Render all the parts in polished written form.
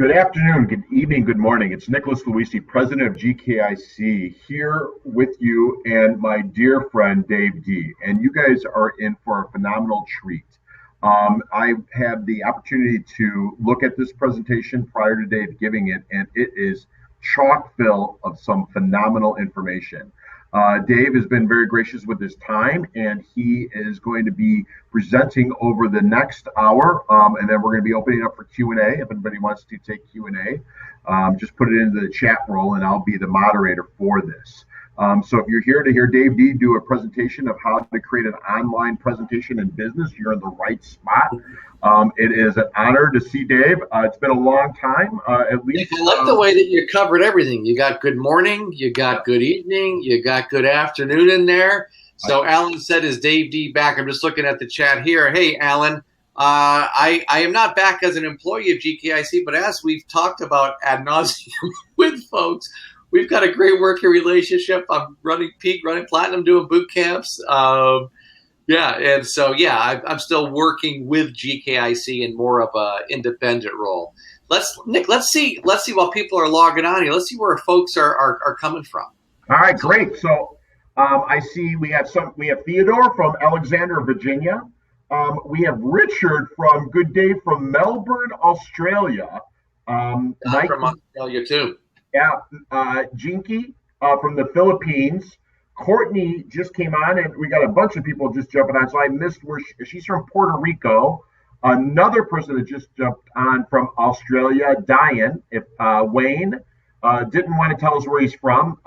Good afternoon, good evening, good morning. It's Nicholas Luisi, president of GKIC, here with you and my dear friend Dave D. And you guys are in for a phenomenal treat. I had the opportunity to look at this presentation prior to Dave giving it, and it is chock full of some phenomenal information. Dave has been very gracious with his time, and he is going to be presenting over the next hour, and then we're going to be opening up for Q&A. If anybody wants to take Q&A, just put it into the chat roll, and I'll be the moderator for this. So if you're here to hear Dave D do a presentation of how to create an online presentation in business, you're in the right spot. It is an honor to see Dave. It's been a long time, at least. I like the way that you covered everything. You got good morning, you got good evening, you got good afternoon in there. So Alan said, is Dave D back? I'm just looking at the chat here. Hey, Alan, I am not back as an employee of GKIC, but as we've talked about ad nauseum with folks, we've got a great working relationship. I'm running Peak, running Platinum, doing boot camps. And so I'm still working with GKIC in more of a independent role. Nick, let's see while people are logging on here. Let's see where folks are coming from. All right, great. So I see we have Theodore from Alexandria, Virginia. We have Richard from Good Day from Melbourne, Australia. Mike from Australia too. Yeah, Jinky from the Philippines. Courtney just came on, and we got a bunch of people just jumping on, so I missed where she's from Puerto Rico. Another person that just jumped on from Australia, Diane, Wayne, didn't want to tell us where he's from.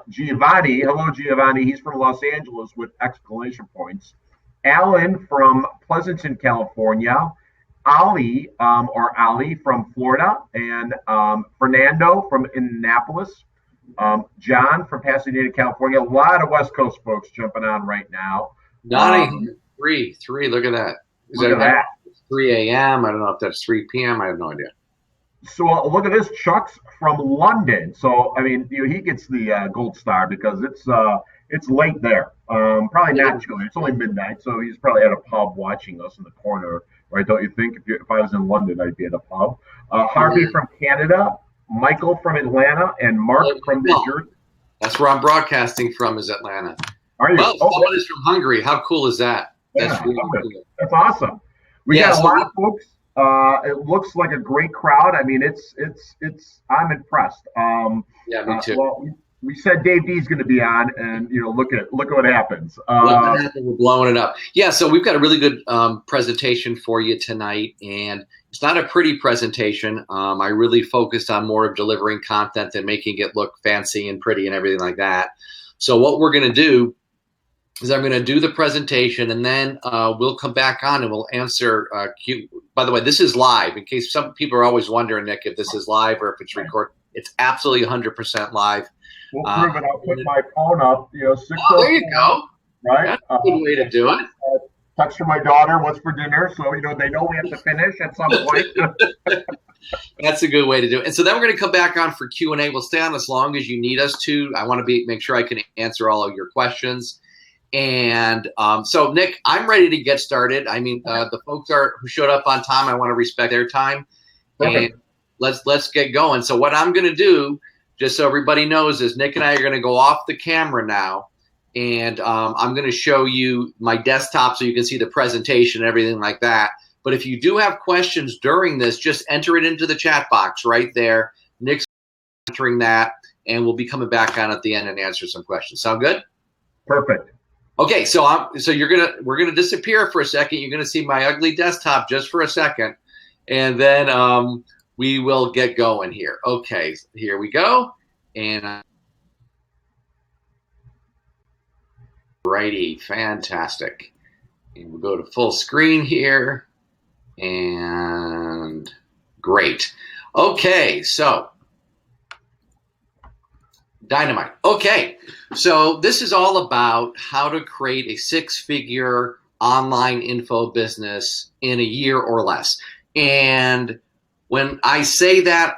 Giovanni, hello Giovanni, he's from Los Angeles with exclamation points. Alan from Pleasanton, California. Ali, Ali from Florida, and Fernando from Indianapolis. John from Pasadena, California. A lot of West Coast folks jumping on right now. Donnie, three. Look at that. Look at that. 3 a.m. I don't know if that's 3 p.m. I have no idea. So look at this. Chuck's from London. So I mean, he gets the gold star because it's late there. Probably not too late. It's only midnight, so he's probably at a pub watching us in the corner, right? Don't you think? If I was in London, I'd be at a pub. Harvey from Canada. Michael from Atlanta, and Mark from New Jersey. That's where I'm broadcasting from, is Atlanta. Are you? Well, someone is from Hungary. How cool is that? That's really cool. That's awesome. We got a lot of folks. It looks like a great crowd. I mean, it's. I'm impressed. Me too. Well, we said Dave D is going to be on, and look at what happens. We're blowing it up. Yeah, so we've got a really good presentation for you tonight, and it's not a pretty presentation. I really focused on more of delivering content and making it look fancy and pretty and everything like that. So what we're going to do is I'm going to do the presentation, and then we'll come back on and we'll answer. By the way, this is live. In case some people are always wondering, Nick, if this is live or if it's recorded. It's absolutely 100% live. We'll prove it. I'll put my phone up. 6:04. Oh, there you go. Right. That's a good way to do it. Text from my daughter, what's for dinner? So, they know we have to finish at some point. That's a good way to do it. And so then we're going to come back on for Q&A. We'll stay on as long as you need us to. I want to make sure I can answer all of your questions. And so, Nick, I'm ready to get started. I mean, the folks who showed up on time, I want to respect their time. Perfect. And let's get going. So what I'm going to do, just so everybody knows, is Nick and I are going to go off the camera now. And I'm going to show you my desktop so you can see the presentation and everything like that. But if you do have questions during this, just enter it into the chat box right there. Nick's entering that, and we'll be coming back on at the end and answer some questions. Sound good? Perfect. Okay, so we're gonna disappear for a second. You're gonna see my ugly desktop just for a second, and then we will get going here. Okay, here we go, and. Righty, fantastic. And we'll go to full screen here. And great. Okay, so dynamite. Okay, so this is all about how to create a six-figure online info business in a year or less. And when I say that,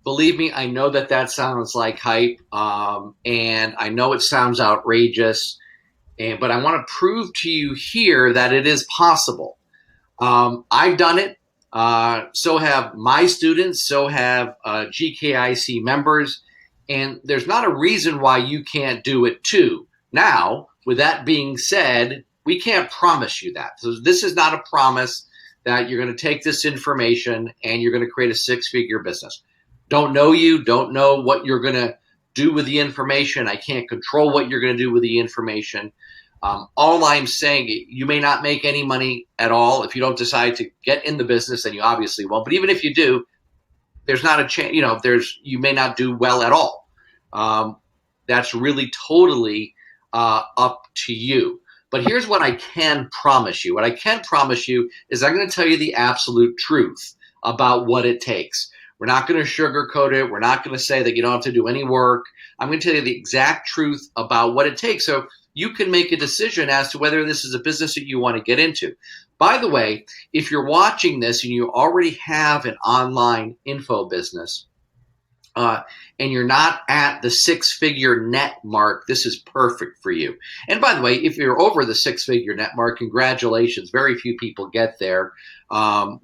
believe me, I know that sounds like hype, and I know it sounds outrageous. But I want to prove to you here that it is possible. I've done it. So have my students, so have GKIC members, and there's not a reason why you can't do it too. Now, with that being said, we can't promise you that. So this is not a promise that you're going to take this information and you're going to create a six-figure business. Don't know you, don't know what you're going to do with the information. I can't control what you're going to do with the information. All I'm saying, you may not make any money at all if you don't decide to get in the business, and you obviously won't. But even if you do, there's not a chance. You may not do well at all. That's really totally up to you. But here's what I can promise you. What I can promise you is I'm going to tell you the absolute truth about what it takes. We're not going to sugarcoat it. We're not going to say that you don't have to do any work. I'm going to tell you the exact truth about what it takes, so you can make a decision as to whether this is a business that you want to get into. By the way, if you're watching this and you already have an online info business, and you're not at the six-figure net mark, this is perfect for you. And by the way, if you're over the six-figure net mark, congratulations. Very few people get there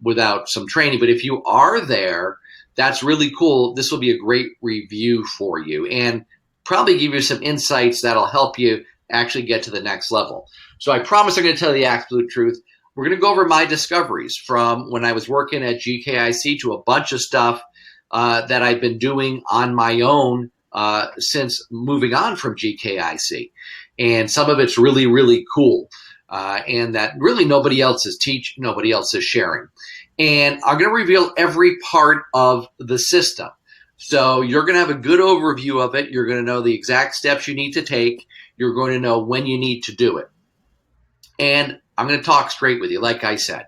without some training. But if you are there, that's really cool. This will be a great review for you and probably give you some insights that'll help you actually get to the next level. So I promise I'm going to tell you the absolute truth. We're going to go over my discoveries from when I was working at GKIC to a bunch of stuff that I've been doing on my own since moving on from GKIC. And some of it's really, really cool. And that really nobody else is teaching, nobody else is sharing. And I'm going to reveal every part of the system. So you're going to have a good overview of it. You're going to know the exact steps you need to take. You're going to know when you need to do it. And I'm going to talk straight with you, like I said.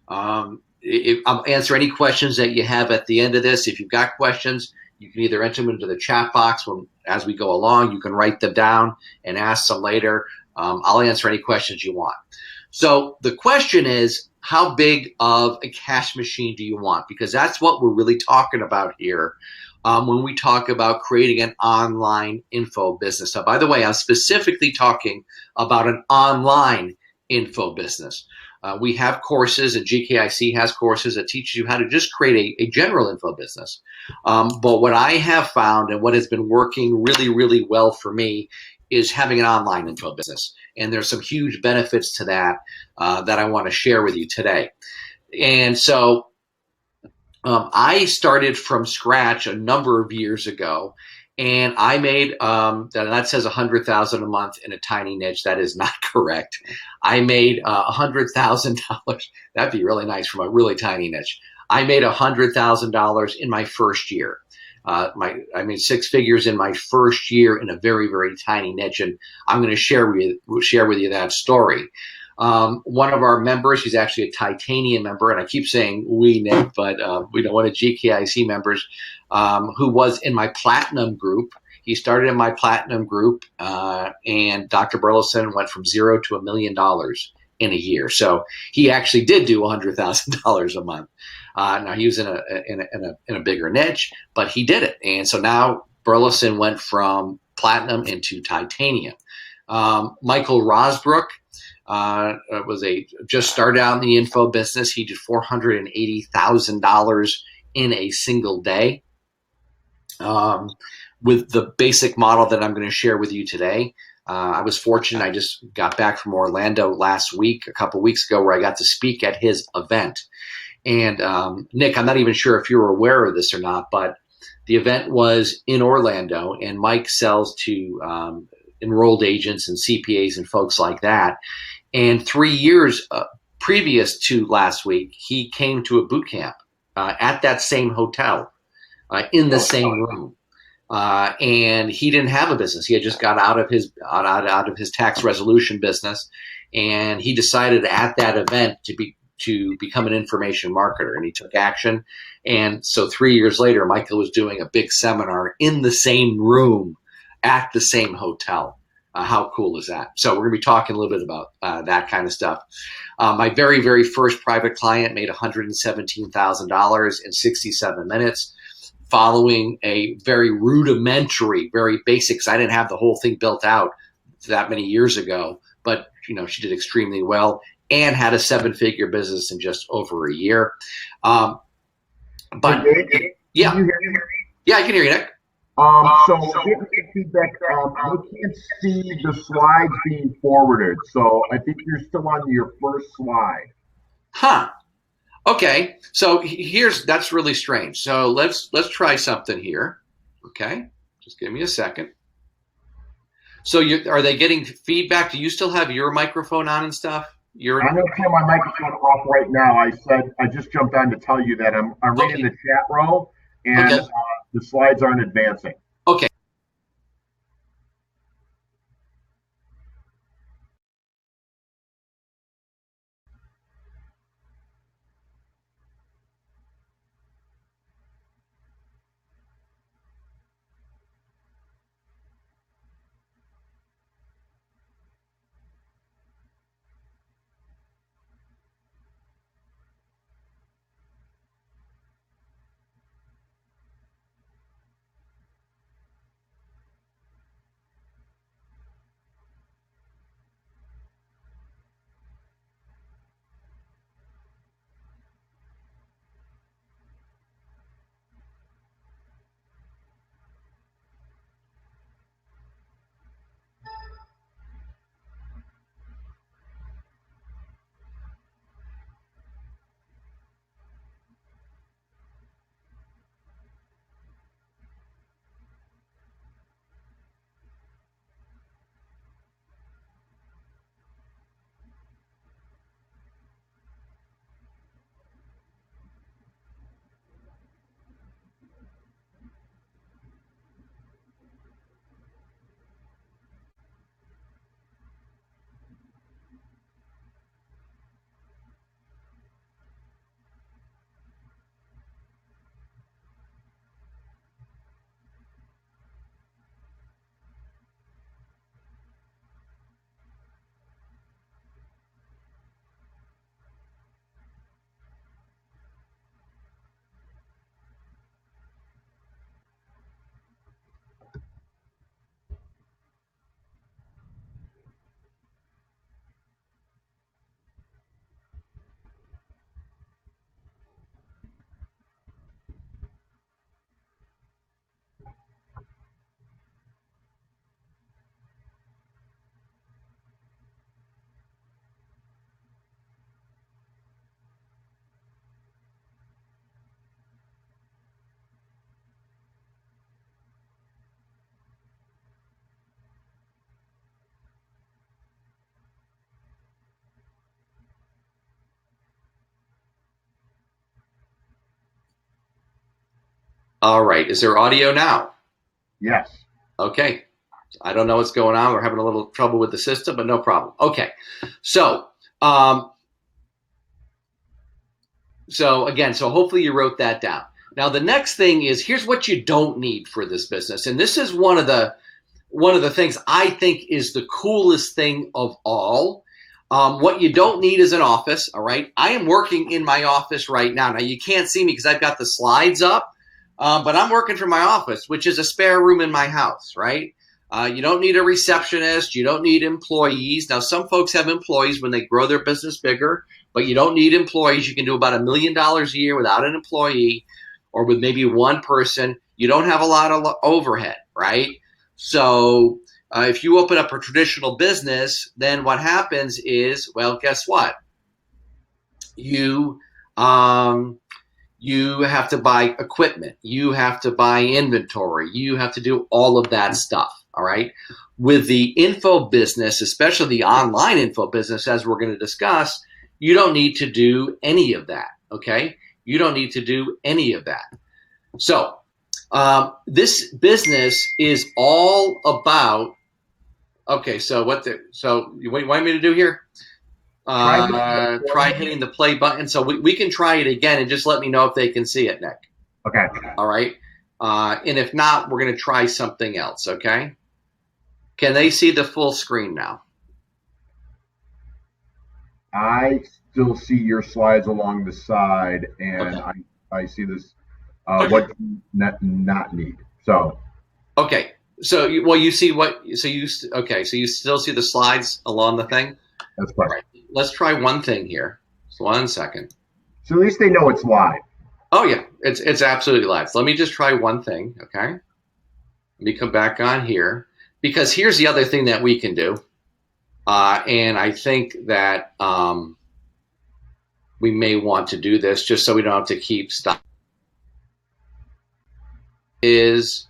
I'll answer any questions that you have at the end of this. If you've got questions, you can either enter them into the chat box as we go along. You can write them down and ask them later. I'll answer any questions you want. So the question is, how big of a cash machine do you want? Because that's what we're really talking about here when we talk about creating an online info business. Now, by the way, I'm specifically talking about an online info business. We have courses, and GKIC has courses that teach you how to just create a general info business. But what I have found and what has been working really, really well for me is having an online info business. And there's some huge benefits to that that I want to share with you today. And so I started from scratch a number of years ago, and I made that says $100,000 a month in a tiny niche. That is not correct. I made $100,000. That'd be really nice from a really tiny niche. I made $100,000 in my first year. I made six figures in my first year in a very, very tiny niche, and I'm going to share with you that story. One of our members, he's actually a titanium member, and I keep saying we, Nick, but one of GKIC members who was in my platinum group. He started in my platinum group, and Dr. Burleson went from $0 to $1 million in a year. So he actually did do $100,000 a month. Now he was in a bigger niche, but he did it. And so now Burleson went from platinum into titanium. Michael Rosbrook just started out in the info business. He did $480,000 in a single day with the basic model that I'm going to share with you today. I was fortunate. I just got back from Orlando last week, a couple weeks ago, where I got to speak at his event. And Nick, I'm not even sure if you're aware of this or not, but the event was in Orlando, and Mike sells to enrolled agents and CPAs and folks like that. And 3 years previous to last week, he came to a boot camp at that same hotel in the same room. And he didn't have a business. He had just got out of his tax resolution business, and he decided at that event to become an information marketer, and he took action. And so 3 years later, Michael was doing a big seminar in the same room at the same hotel. How cool is that? So we're going to be talking a little bit about that kind of stuff. My very, very first private client made $117,000 in 67 minutes, following a very rudimentary, very basic, because I didn't have the whole thing built out that many years ago, but she did extremely well. and had a 7-figure business in just over a year. But Hey, Dave, yeah, can you hear me? yeah, I can hear you, Nick. So getting feedback, we can't see the slides being forwarded. So I think you're still on your first slide. Huh. Okay. So that's really strange. So let's try something here. Okay. Just give me a second. So are they getting feedback? Do you still have your microphone on and stuff? I'm going to turn my microphone off right now. I just jumped on to tell you that I'm reading Okay. the chat row, and Okay. the slides aren't advancing. Okay. All right. Is there audio now? Yes. Okay. I don't know what's going on. We're having a little trouble with the system, but no problem. Okay. So, so hopefully you wrote that down. Now, the next thing is here's what you don't need for this business. And this is one of the things I think is the coolest thing of all. What you don't need is an office. All right. I am working in my office right now. Now, you can't see me because I've got the slides up, but I'm working from my office, which is a spare room in my house. Right. You don't need a receptionist. You don't need employees. Now, some folks have employees when they grow their business bigger, but you don't need employees. You can do about $1 million a year without an employee or with maybe one person. You don't have a lot of overhead, right? So if you open up a traditional business, then what happens is, well, guess what? You have to buy equipment. You have to buy inventory. You have to do all of that stuff. All right. With the info business, especially the online info business, as we're going to discuss, you don't need to do any of that. Okay. You don't need to do any of that. So this business is all about. Okay. So what you want me to do here? Try hitting the play button. So we can try it again and just let me know if they can see it, Nick. Okay. All right. And if not, we're going to try something else. Okay. Can they see the full screen now? I still see your slides along the side, and Okay. I see this. What you not need. So. Okay. So you see what? So you okay? So you still see the slides along the thing? That's correct. Right. let's try one thing here. Just 1 second. So at least they know it's live. Oh yeah, it's absolutely live. So let me just try one thing, okay? Let me come back on here because here's the other thing that we can do, and I think that we may want to do this just so we don't have to keep stopping. Is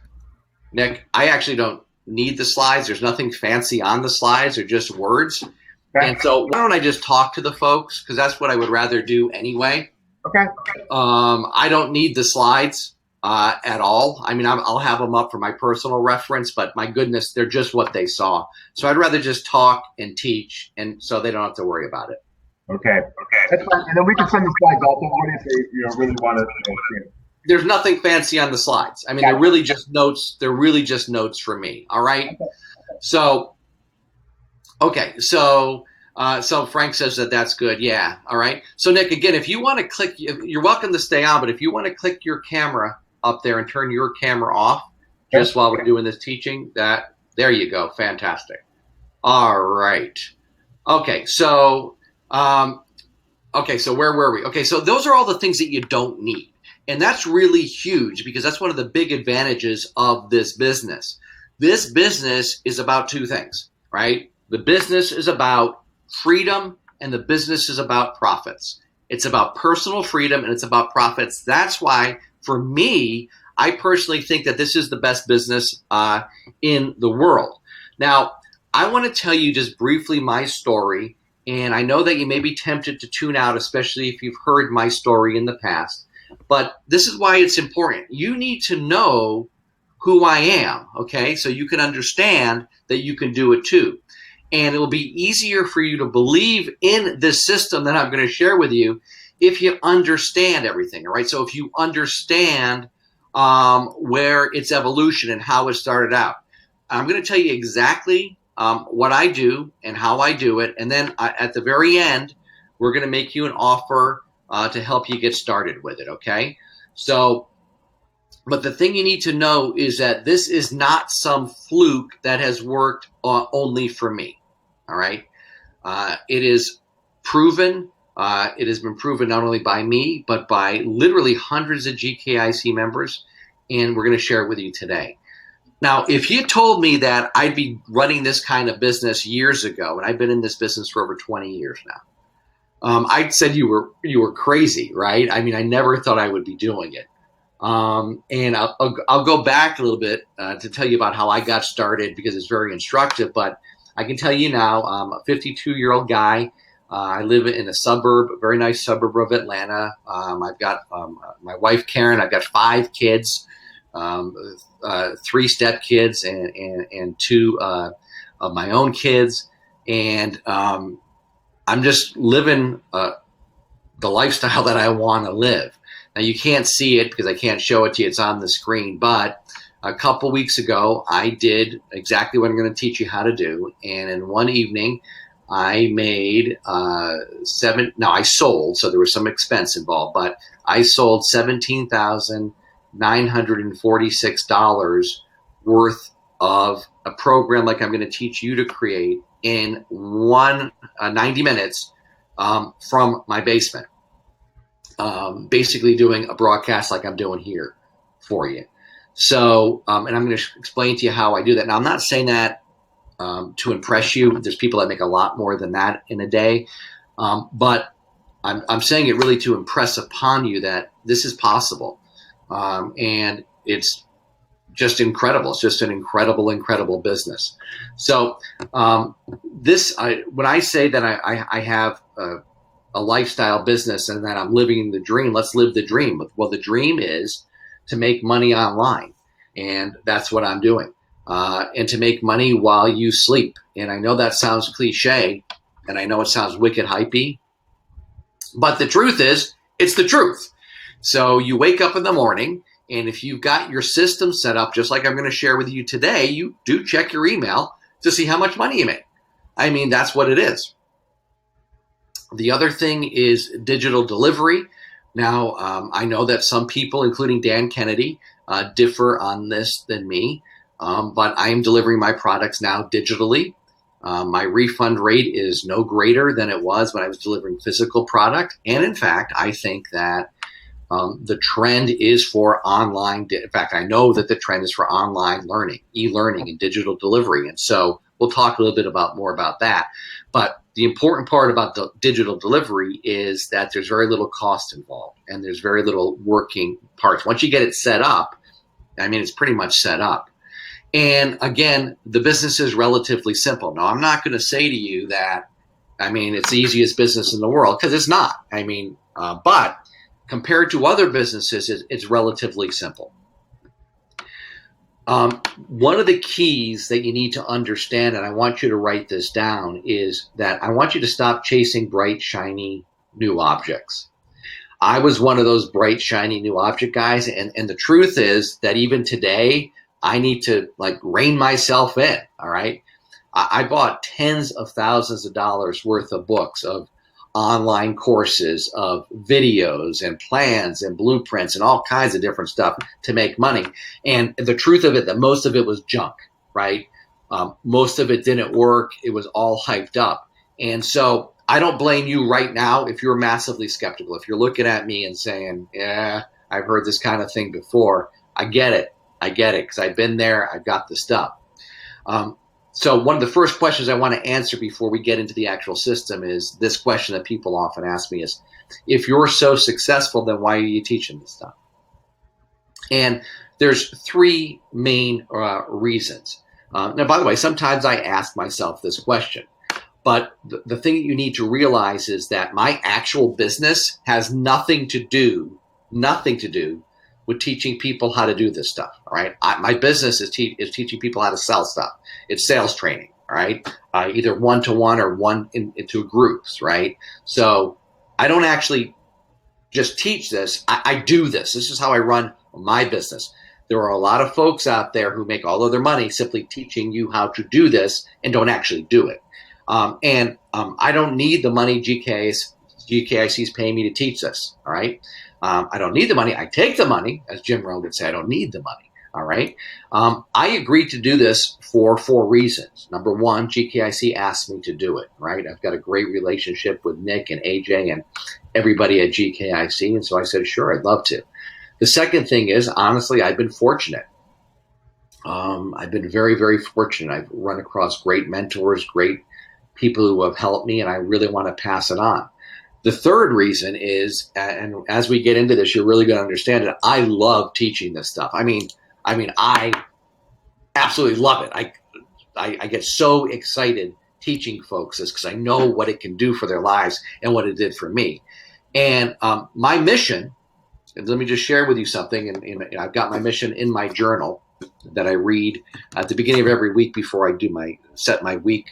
Nick? I actually don't need the slides. There's nothing fancy on the slides. They're just words. Okay. And so why don't I just talk to the folks because that's what I would rather do anyway. Okay. I don't need the slides at all. I mean, I'll have them up for my personal reference, but my goodness, they're just what they saw. So I'd rather just talk and teach, and so they don't have to worry about it. Okay. That's fine. And then we can send the slides out to the audience if they really want to see it. There's nothing fancy on the slides. I mean, they're really just notes. They're really just notes for me. All right. Okay. So Frank says that's good. Yeah. All right. So Nick, again, if you want to click, you're welcome to stay on, but if you want to click your camera up there and turn your camera off just while we're doing this teaching, there you go. Fantastic. All right. Okay. So where were we? Okay. So those are all the things that you don't need. And that's really huge because that's one of the big advantages of this business. This business is about two things, right? The business is about freedom and the business is about profits. It's about personal freedom and it's about profits. That's why, for me, I personally think that this is the best business in the world. Now, I want to tell you just briefly my story, and I know that you may be tempted to tune out, especially if you've heard my story in the past. But this is why it's important. You need to know who I am, okay? So you can understand that you can do it too. And it will be easier for you to believe in this system that I'm going to share with you if you understand everything, all right? So if you understand where its evolution and how it started out. I'm going to tell you exactly what I do and how I do it. And then at the very end, we're going to make you an offer to help you get started with it, okay? So, but the thing you need to know is that this is not some fluke that has worked only for me, all right? It is proven. It has been proven not only by me, but by literally hundreds of GKIC members, and we're going to share it with you today. Now, if you told me that I'd be running this kind of business years ago, and I've been in this business for over 20 years now, I said you were crazy, right? I mean, I never thought I would be doing it. And I'll go back a little bit to tell you about how I got started because it's very instructive. But I can tell you now, I'm a 52-year-old guy. I live in a suburb, a very nice suburb of Atlanta. I've got my wife Karen. I've got 5 kids, 3 step kids, and 2 of my own kids, and I'm just living the lifestyle that I want to live. Now, you can't see it because I can't show it to you. It's on the screen. But a couple weeks ago, I did exactly what I'm going to teach you how to do. And in one evening, I made I sold, so there was some expense involved, but I sold $17,946 worth of a program like I'm going to teach you to create in 90 minutes from my basement, basically doing a broadcast like I'm doing here for you. So, and I'm going to explain to you how I do that. Now, I'm not saying that to impress you. There's people that make a lot more than that in a day, but I'm saying it really to impress upon you that this is possible, and it's just incredible. It's just an incredible business. So when I say that I have a lifestyle business and that I'm living the dream, let's live the dream. Well, the dream is to make money online, and that's what I'm doing. And to make money while you sleep. And I know that sounds cliche, and I know it sounds wicked hypey, but the truth is, it's the truth. So you wake up in the morning, and if you've got your system set up, just like I'm going to share with you today, you do check your email to see how much money you make. I mean, that's what it is. The other thing is digital delivery. Now, I know that some people, including Dan Kennedy, differ on this than me, but I am delivering my products now digitally. My refund rate is no greater than it was when I was delivering physical product. And in fact, I think that the trend is for online. In fact, I know that the trend is for online learning, e-learning, and digital delivery. And so we'll talk a little bit more about that. But the important part about the digital delivery is that there's very little cost involved and there's very little working parts. Once you get it set up, I mean, it's pretty much set up. And again, the business is relatively simple. Now, I'm not going to say to you that, I mean, it's the easiest business in the world, because it's not. I mean, but compared to other businesses, it's relatively simple. One of the keys that you need to understand, and I want you to write this down, is that I want you to stop chasing bright, shiny new objects. I was one of those bright, shiny new object guys. And the truth is that even today, I need to rein myself in. All right. I bought tens of thousands of dollars worth of books, of online courses, of videos and plans and blueprints and all kinds of different stuff to make money. And the truth of it, that most of it was junk, right? Most of it didn't work. It was all hyped up. And so I don't blame you right now if you're massively skeptical. If you're looking at me and saying, yeah, I've heard this kind of thing before. I get it because I've been there. I've got the stuff. So one of the first questions I want to answer before we get into the actual system is this question that people often ask me is, if you're so successful, then why are you teaching this stuff? And there's three main reasons. Now, by the way, sometimes I ask myself this question, but the thing that you need to realize is that my actual business has nothing to do with teaching people how to do this stuff. All right. My business is teaching people how to sell stuff. It's sales training. All right. Either one-to-one or into groups. Right. So I don't actually just teach this. I do this. This is how I run my business. There are a lot of folks out there who make all of their money simply teaching you how to do this and don't actually do it. I don't need the money GKIC is paying me to teach this. All right. I don't need the money. I take the money, as Jim Rohn would say. I don't need the money. All right. I agreed to do this for 4 reasons. Number one, GKIC asked me to do it. Right. I've got a great relationship with Nick and AJ and everybody at GKIC. And so I said, sure, I'd love to. The second thing is, honestly, I've been fortunate. I've been very, very fortunate. I've run across great mentors, great people who have helped me, and I really want to pass it on. The third reason is, and as we get into this, you're really going to understand it, I love teaching this stuff. I mean, I absolutely love it. I get so excited teaching folks this because I know what it can do for their lives and what it did for me. And my mission, and let me just share with you something, and I've got my mission in my journal that I read at the beginning of every week before I do set my week,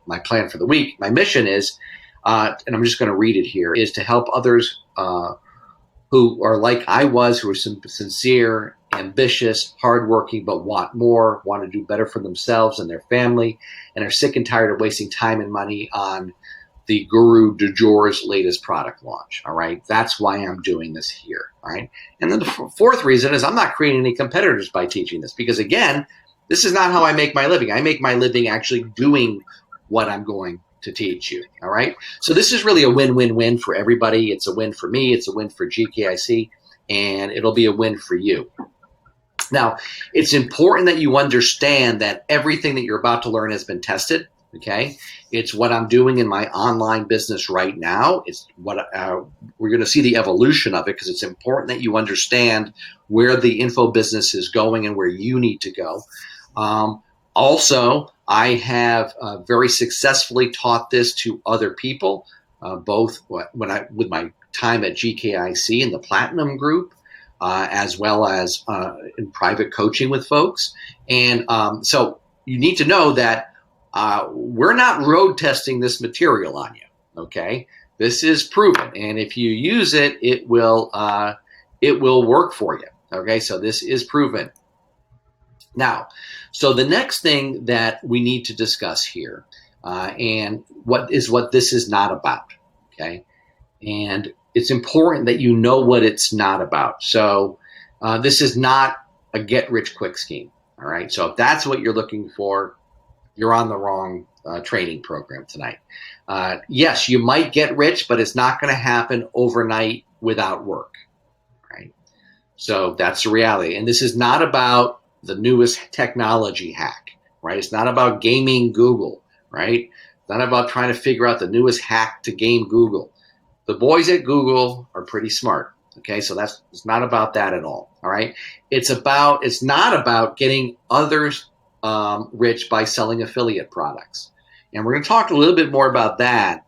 my plan for the week. My mission is, and I'm just going to read it here, is to help others who are like I was, who are sincere, ambitious, hardworking, but want more, want to do better for themselves and their family, and are sick and tired of wasting time and money on the guru du jour's latest product launch. All right. That's why I'm doing this here. All right. And then the fourth reason is I'm not creating any competitors by teaching this, because again, this is not how I make my living. I make my living actually doing what I'm going to teach you. All right. So this is really a win-win-win for everybody. It's a win for me. It's a win for GKIC, and it'll be a win for you. Now, it's important that you understand that everything that you're about to learn has been tested. Okay. It's what I'm doing in my online business right now. It's what we're going to see the evolution of it, because it's important that you understand where the info business is going and where you need to go. Also, I have very successfully taught this to other people, both with my time at GKIC in the Platinum Group, as well as in private coaching with folks. And so you need to know that we're not road testing this material on you. Okay, this is proven, and if you use it, it will work for you. Okay, so this is proven. Now, so the next thing that we need to discuss here, and what this is not about. Okay, and it's important that you know what it's not about. So this is not a get-rich-quick scheme. All right, so if that's what you're looking for, you're on the wrong training program tonight. Yes, you might get rich, but it's not going to happen overnight without work, right? So that's the reality. And this is not about the newest technology hack, right? It's not about gaming Google, right? It's not about trying to figure out the newest hack to game Google. The boys at Google are pretty smart. Okay, so it's not about that at all. All right, it's not about getting others rich by selling affiliate products. And we're going to talk a little bit more about that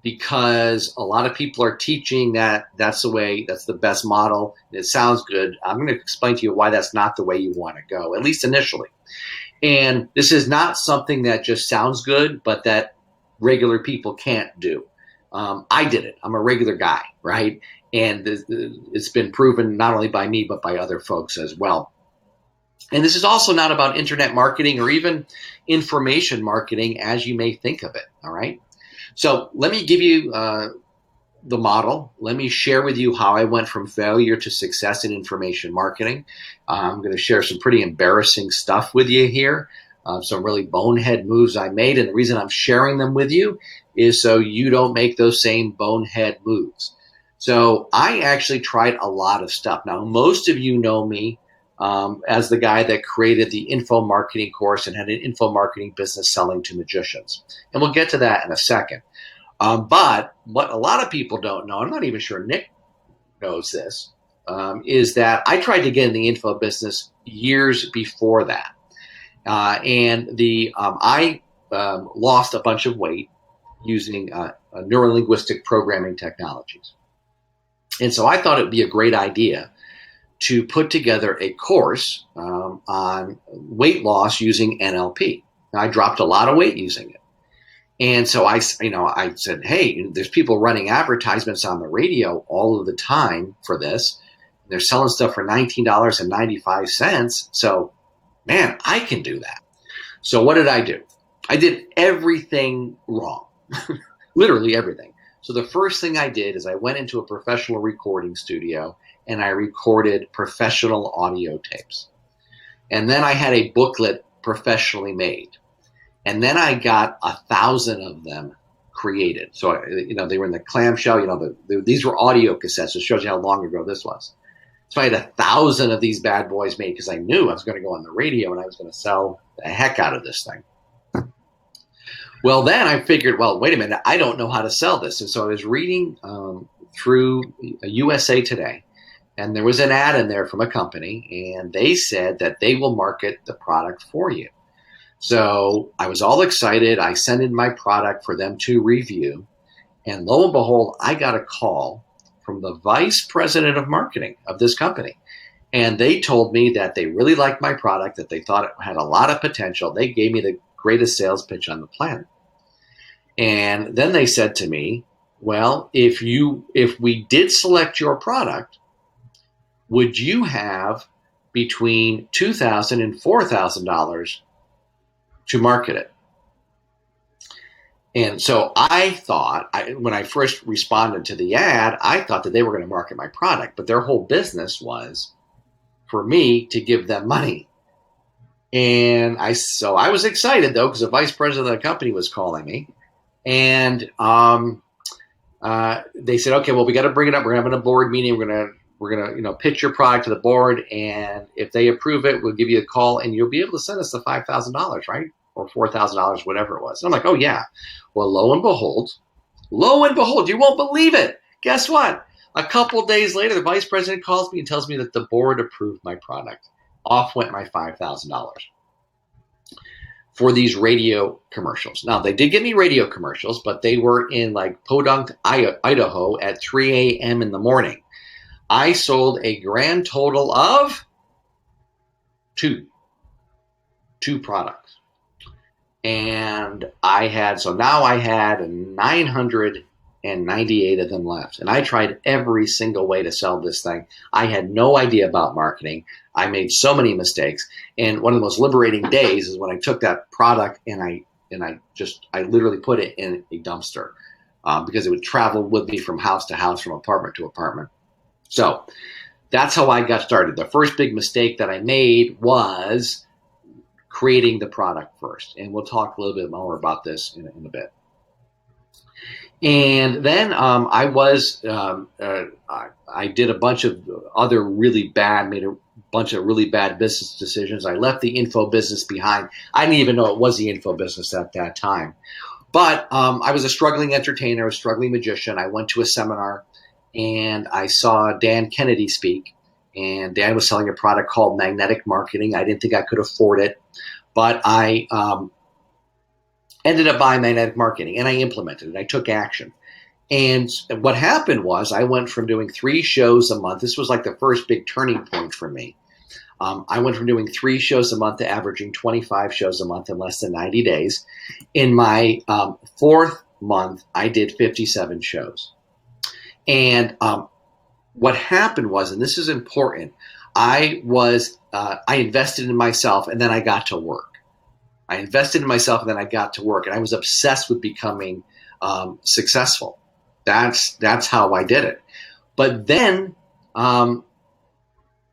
because a lot of people are teaching that that's the best model. It sounds good. I'm going to explain to you why that's not the way you want to go, at least initially. And this is not something that just sounds good, but that regular people can't do. I did it. I'm a regular guy, right? And it's been proven not only by me, but by other folks as well. And this is also not about internet marketing or even information marketing as you may think of it, all right? So let me give you the model. Let me share with you how I went from failure to success in information marketing. I'm going to share some pretty embarrassing stuff with you here, some really bonehead moves I made. And the reason I'm sharing them with you is so you don't make those same bonehead moves. So I actually tried a lot of stuff. Now, most of you know me as the guy that created the info marketing course and had an info marketing business selling to magicians. And we'll get to that in a second. But what a lot of people don't know, I'm not even sure Nick knows this, is that I tried to get in the info business years before that. I lost a bunch of weight using neurolinguistic programming technologies. And so I thought it would be a great idea to put together a course on weight loss using NLP. Now, I dropped a lot of weight using it. And so I said, hey, there's people running advertisements on the radio all of the time for this. They're selling stuff for $19.95. So, man, I can do that. So what did I do? I did everything wrong, literally everything. So the first thing I did is I went into a professional recording studio and I recorded professional audio tapes. And then I had a booklet professionally made. And then I got 1,000 of them created. So, they were in the clamshell, these were audio cassettes. It shows you how long ago this was. So I had 1,000 of these bad boys made because I knew I was going to go on the radio and I was going to sell the heck out of this thing. Well, then I figured, wait a minute, I don't know how to sell this. And so I was reading through USA Today, and there was an ad in there from a company, and they said that they will market the product for you. So I was all excited. I sent in my product for them to review. And lo and behold, I got a call from the vice president of marketing of this company. And they told me that they really liked my product, that they thought it had a lot of potential. They gave me the greatest sales pitch on the planet. And then they said to me, well, if we did select your product, would you have between $2,000 and $4,000 to market it? And so I thought, when I first responded to the ad, I thought that they were going to market my product, but their whole business was for me to give them money. And so I was excited though, because the vice president of the company was calling me, and they said, okay, well, we got to bring it up. We're having a board meeting. We're gonna pitch your product to the board, and if they approve it, we'll give you a call, and you'll be able to send us the $5,000, right? Or $4,000, whatever it was. And I'm like, oh yeah. Well, lo and behold, you won't believe it. Guess what? A couple of days later, the vice president calls me and tells me that the board approved my product. Off went my $5,000 for these radio commercials. Now, they did give me radio commercials, but they were in like Podunk, Idaho at 3 a.m. in the morning. I sold a grand total of two products. And now I had 998 of them left. And I tried every single way to sell this thing. I had no idea about marketing. I made so many mistakes. And one of the most liberating days is when I took that product and I literally put it in a dumpster because it would travel with me from house to house, from apartment to apartment. So that's how I got started. The first big mistake that I made was creating the product first. And we'll talk a little bit more about this in a bit. And then I did a bunch of other made a bunch of really bad business decisions. I left the info business behind. I didn't even know it was the info business at that time. But I was a struggling entertainer, a struggling magician. I went to a seminar and I saw Dan Kennedy speak. And Dan was selling a product called magnetic marketing. I didn't think I could afford it, but I ended up buying magnetic marketing and I implemented it. I took action. And what happened was I went from doing 3 shows a month. This was like the first big turning point for me. I went from doing 3 shows a month to averaging 25 shows a month in less than 90 days. In my 4th month, I did 57 shows. And what happened was, and this is important, I invested in myself and then I got to work. I invested in myself and then I got to work. And I was obsessed with becoming successful. That's how I did it. But then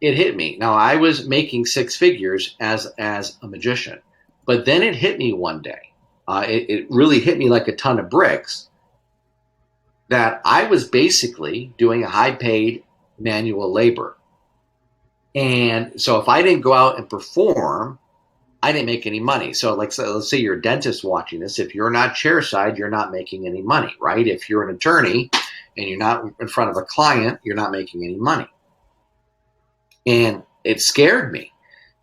it hit me. Now, I was making 6 figures as a magician. But then it hit me one day. It really hit me like a ton of bricks that I was basically doing a high-paid manual labor. And so if I didn't go out and perform, I didn't make any money. So let's say you're a dentist watching this. If you're not chairside, you're not making any money, right? If you're an attorney and you're not in front of a client, you're not making any money. And it scared me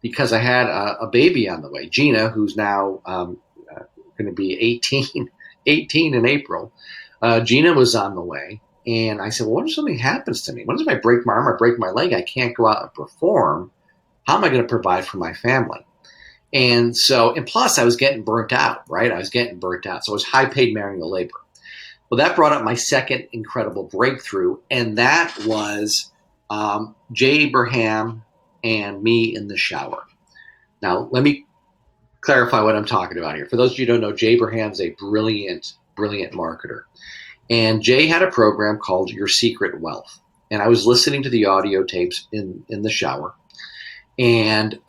because I had a baby on the way, Gina, who's now going to be 18 in April. Gina was on the way. And I said, well, what if something happens to me? What if I break my arm or break my leg? I can't go out and perform. How am I going to provide for my family? And plus I was getting burnt out, right? I was getting burnt out. So it was high paid manual labor. Well, that brought up my second incredible breakthrough. And that was Jay Abraham and me in the shower. Now, let me clarify what I'm talking about here. For those of you who don't know, Jay Abraham's a brilliant marketer. And Jay had a program called Your Secret Wealth. And I was listening to the audio tapes in the shower. And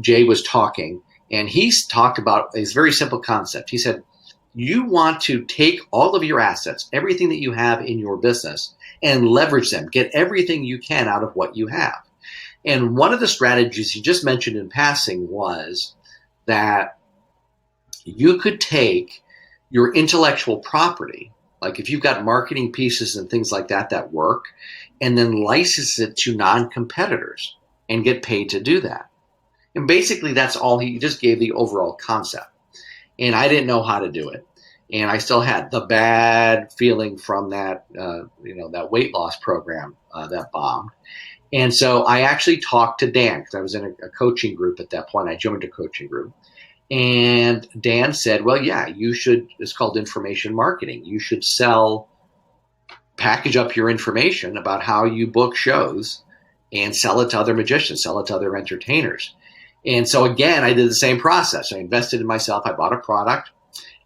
Jay was talking. And he talked about a very simple concept. He said, you want to take all of your assets, everything that you have in your business, and leverage them. Get everything you can out of what you have. And one of the strategies he just mentioned in passing was that you could take your intellectual property, like if you've got marketing pieces and things like that work, and then license it to non-competitors and get paid to do that. And basically that's all. He just gave the overall concept. And I didn't know how to do it. And I still had the bad feeling from that, that weight loss program that bombed. And so I actually talked to Dan because I was in a coaching group at that point. I joined a coaching group. And Dan said, well, yeah, you should, it's called information marketing. You should package up your information about how you book shows and sell it to other magicians, sell it to other entertainers. And so again, I did the same process. I invested in myself. I bought a product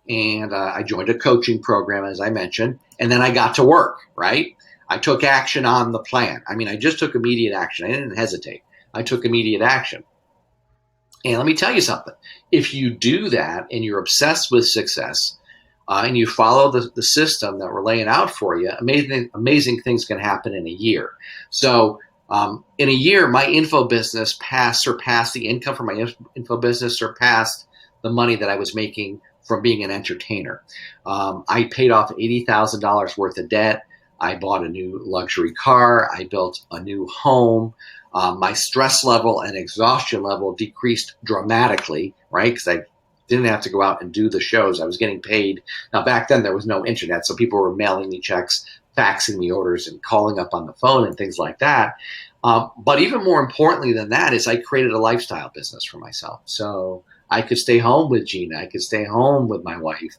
and I joined a coaching program, as I mentioned, and then I got to work, right? I took action on the plan. I mean, I just took immediate action. I didn't hesitate. I took immediate action. And let me tell you something. If you do that and you're obsessed with success and you follow the system that we're laying out for you, amazing things can happen in a year. So in a year, my info business surpassed the income from my info business, surpassed the money that I was making from being an entertainer. I paid off $80,000 worth of debt. I bought a new luxury car. I built a new home. My stress level and exhaustion level decreased dramatically, right? Because I didn't have to go out and do the shows. I was getting paid. Now, back then, there was no internet, so people were mailing me checks, faxing me orders, and calling up on the phone and things like that. But even more importantly than that is I created a lifestyle business for myself. So I could stay home with Gina. I could stay home with my wife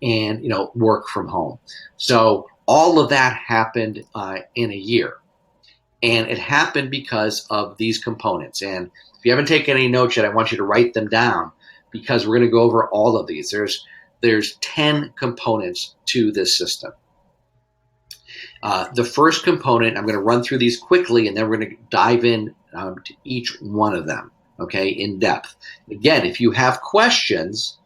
and, work from home. So all of that happened in a year. And it happened because of these components. And if you haven't taken any notes yet, I want you to write them down because we're going to go over all of these. There's 10 components to this system. The first component, I'm going to run through these quickly, and then we're going to dive in to each one of them. okay, in depth. Again, if you have questions,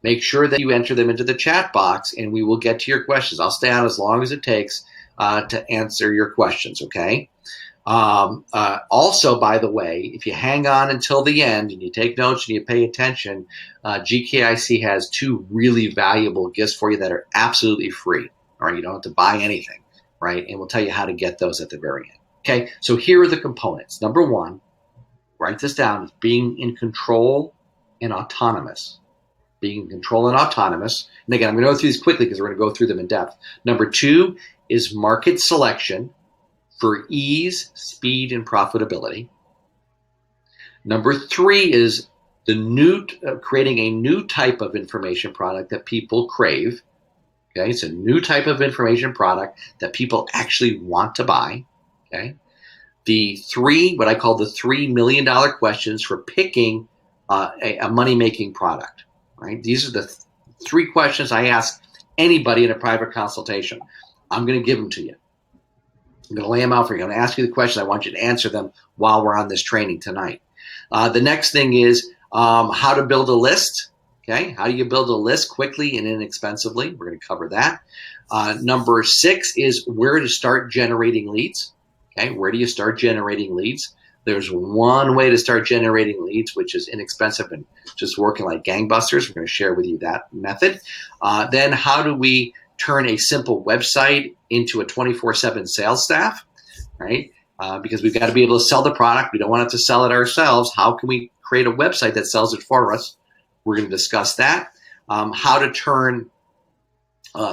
make sure that you enter them into the chat box and we will get to your questions. I'll stay on as long as it takes to answer your questions, okay? Also, by the way, if you hang on until the end and you take notes and you pay attention, GKIC has 2 really valuable gifts for you that are absolutely free. All right, you don't have to buy anything, right? And we'll tell you how to get those at the very end. Okay, so here are the components. Number 1, write this down, is being in control and autonomous. Being in control and autonomous. And again, I'm going to go through these quickly because we're going to go through them in depth. Number 2 is market selection for ease, speed, and profitability. Number 3 is creating a new type of information product that people crave. Okay, it's a new type of information product that people actually want to buy. Okay, the 3, what I call the $3 million questions for picking a money-making product. Right, these are the 3 questions I ask anybody in a private consultation. I'm going to give them to you. I'm going to lay them out for you. I'm going to ask you the questions. I want you to answer them while we're on this training tonight. The next thing is how to build a list. Okay, how do you build a list quickly and inexpensively? We're going to cover that. Number 6 is where to start generating leads. Okay, where do you start generating leads? There's one way to start generating leads, which is inexpensive and just working like gangbusters. We're going to share with you that method. Then how do we turn a simple website into a 24/7 sales staff, right? Because we've got to be able to sell the product. We don't want it to sell it ourselves. How can we create a website that sells it for us? We're going to discuss that. How to turn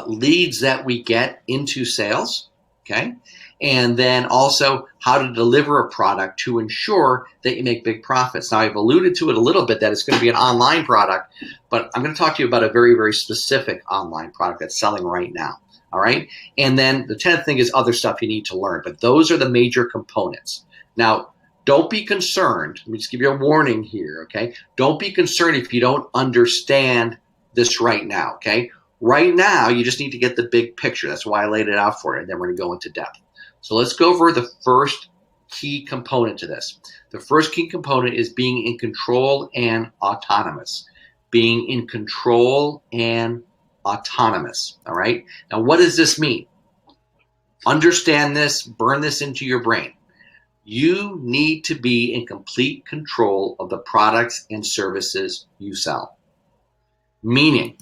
leads that we get into sales, okay? And then also how to deliver a product to ensure that you make big profits. Now, I've alluded to it a little bit that it's going to be an online product, but I'm going to talk to you about a very, very specific online product that's selling right now, all right? And then the 10th thing is other stuff you need to learn, but those are the major components. Now, don't be concerned. Let me just give you a warning here, okay? Don't be concerned if you don't understand this right now, okay? Right now, you just need to get the big picture. That's why I laid it out for you, and then we're going to go into depth. So let's go over the first key component to this. The first key component is being in control and autonomous. Being in control and autonomous, all right? Now, what does this mean? Understand this, burn this into your brain. You need to be in complete control of the products and services you sell. Meaning,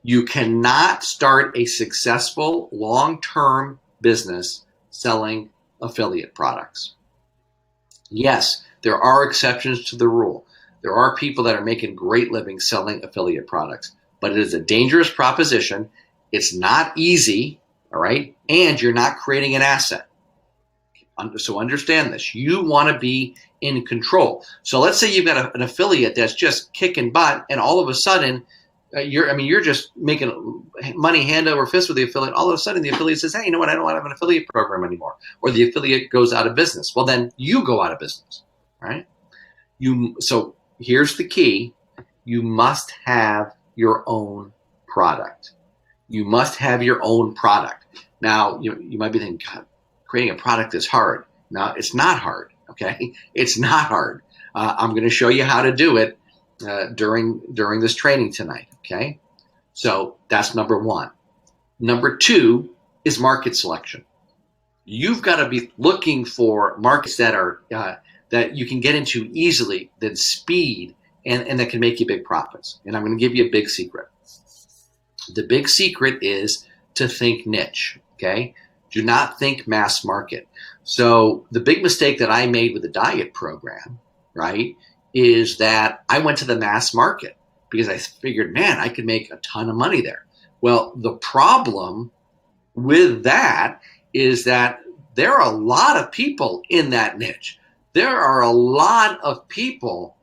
you cannot start a successful long-term business selling affiliate products. Yes, there are exceptions to the rule. There are people that are making great living selling affiliate products, but it is a dangerous proposition. It's not easy, all right? And you're not creating an asset. So understand this. You want to be in control. So let's say you've got an affiliate that's just kicking butt, and all of a sudden, you're just making money hand over fist with the affiliate. All of a sudden, the affiliate says, "Hey, you know what? I don't want to have an affiliate program anymore," or the affiliate goes out of business. Well, then you go out of business, right? So here's the key: you must have your own product. You must have your own product. Now, you might be thinking, God, creating a product is hard. Now, it's not hard, okay? It's not hard. I'm going to show you how to do it during this training tonight, okay? So that's number 1. Number 2 is market selection. You've got to be looking for markets that are that you can get into easily, that speed, and that can make you big profits. And I'm going to give you a big secret. The big secret is to think niche, okay? Do not think mass market. So the big mistake that I made with the diet program, right, is that I went to the mass market because I figured, man, I could make a ton of money there. Well, the problem with that is that there are a lot of people in that niche. There are a lot of people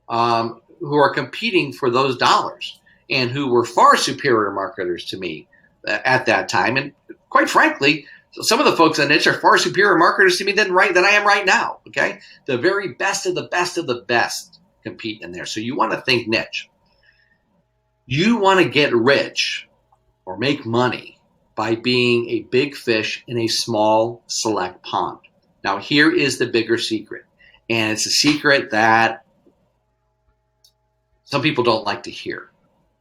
who are competing for those dollars and who were far superior marketers to me at that time. And quite frankly, some of the folks in niche are far superior marketers to me than I am right now, okay? The very best of the best of the best compete in there. So you want to think niche. You want to get rich or make money by being a big fish in a small, select pond. Now, here is the bigger secret. And it's a secret that some people don't like to hear,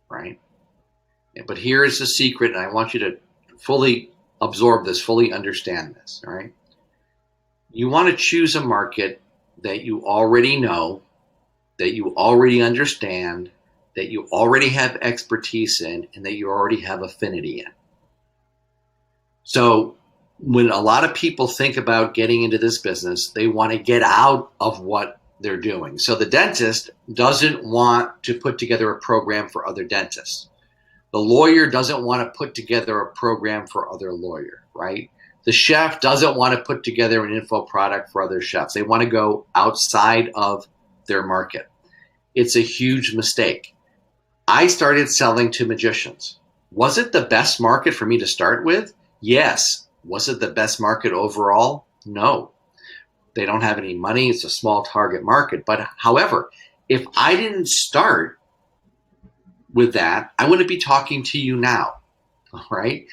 right? But here is the secret, and I want you to fully absorb this, fully understand this, all right? You want to choose a market that you already know, that you already understand, that you already have expertise in, and that you already have affinity in. So when a lot of people think about getting into this business, they want to get out of what they're doing. So the dentist doesn't want to put together a program for other dentists. The lawyer doesn't want to put together a program for other lawyer, right? The chef doesn't want to put together an info product for other chefs. They want to go outside of their market. It's a huge mistake. I started selling to magicians. Was it the best market for me to start with? Yes. Was it the best market overall? No. They don't have any money. It's a small target market. But however, if I didn't start with that, I wouldn't be talking to you now, all right?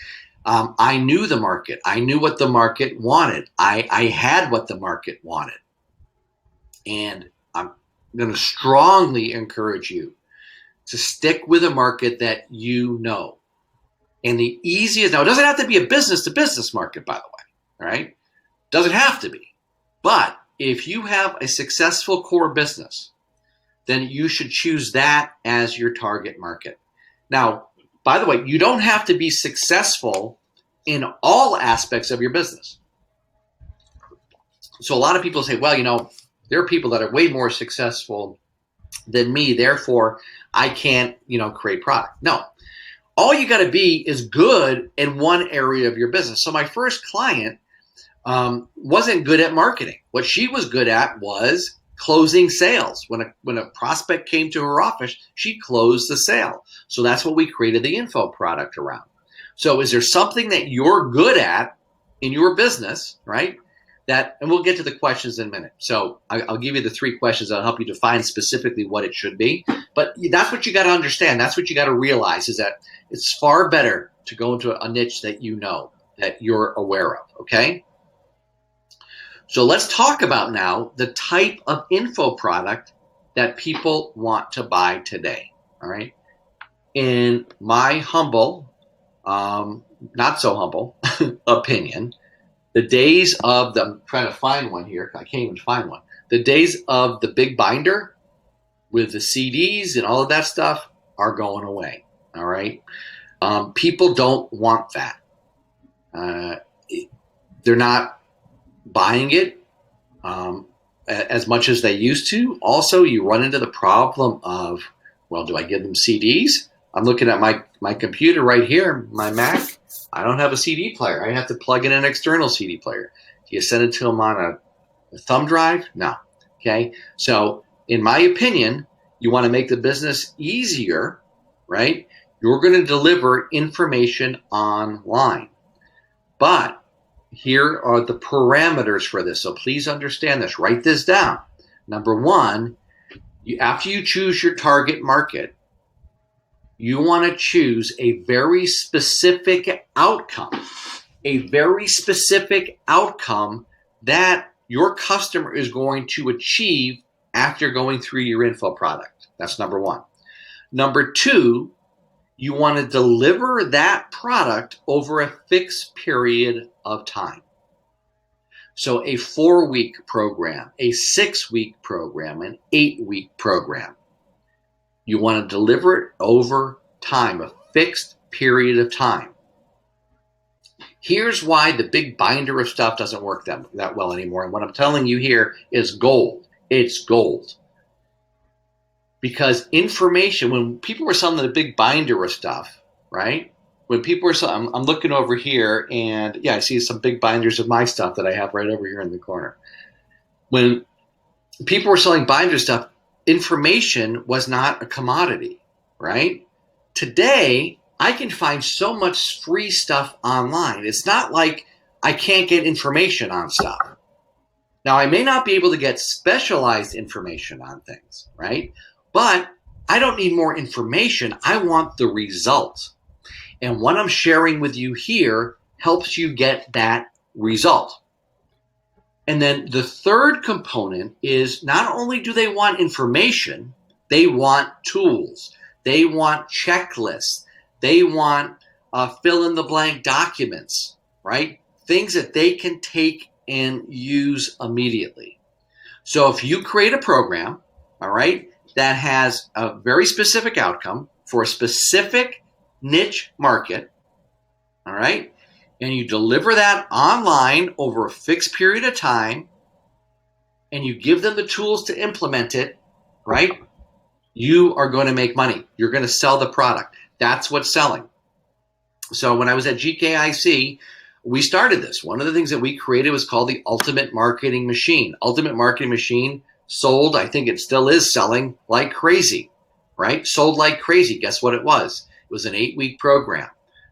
I knew the market. I knew what the market wanted. I had what the market wanted. And I'm going to strongly encourage you to stick with a market that you know. And the easiest, now it doesn't have to be a business-to-business market, by the way, all right? Doesn't have to be. But if you have a successful core business, then you should choose that as your target market. Now, by the way, you don't have to be successful in all aspects of your business. So a lot of people say, well, you know, there are people that are way more successful than me, therefore I can't, you know, create product. No. All you got to be is good in one area of your business. So my first client wasn't good at marketing. What she was good at was closing sales. When a prospect came to her office, she closed the sale. So that's what we created the info product around. So is there something that you're good at in your business, right? And we'll get to the questions in a minute. So I'll give you the 3 questions that'll help you define specifically what it should be. But that's what you got to understand. That's what you got to realize, is that it's far better to go into a niche that you know, that you're aware of, okay? So let's talk about now the type of info product that people want to buy today, all right? In my humble, not so humble opinion, the days of I'm trying to find one here. I can't even find one. The days of the big binder with the CDs and all of that stuff are going away, all right? People don't want that. They're not buying it as much as they used to. Also, you run into the problem of, well, do I give them CDs? I'm looking at my computer right here, my Mac. I don't have a CD player. I have to plug in an external CD player. Do you send it to them on a thumb drive? No. Okay. So in my opinion, you want to make the business easier, right? You're going to deliver information online. But here are the parameters for this. So please understand this. Write this down. Number 1, after you choose your target market, you want to choose a very specific outcome, that your customer is going to achieve after going through your info product. That's number 1. Number 2, you want to deliver that product over a fixed period of time. So a 4-week program, a 6-week program, an 8-week program. You want to deliver it over time, a fixed period of time. Here's why the big binder of stuff doesn't work that well anymore. And what I'm telling you here is gold. It's gold. Because information, when people were selling the big binder of stuff, right? When people were selling, I'm looking over here and yeah, I see some big binders of my stuff that I have right over here in the corner. When people were selling binder stuff, information was not a commodity, right? Today, I can find so much free stuff online. It's not like I can't get information on stuff. Now, I may not be able to get specialized information on things, right? But I don't need more information. I want the result. And what I'm sharing with you here helps you get that result. And then the third component is not only do they want information, they want tools. They want checklists. They want fill in the blank documents, right? Things that they can take and use immediately. So if you create a program, all right, that has a very specific outcome for a specific niche market, all right, and you deliver that online over a fixed period of time, and you give them the tools to implement it, right, you are going to make money. You're going to sell the product. That's what's selling. So when I was at GKIC, we started this. One of the things that we created was called the Ultimate Marketing Machine. Ultimate Marketing Machine sold, I think it still is selling like crazy, right? Sold like crazy. Guess what it was? It was an 8-week program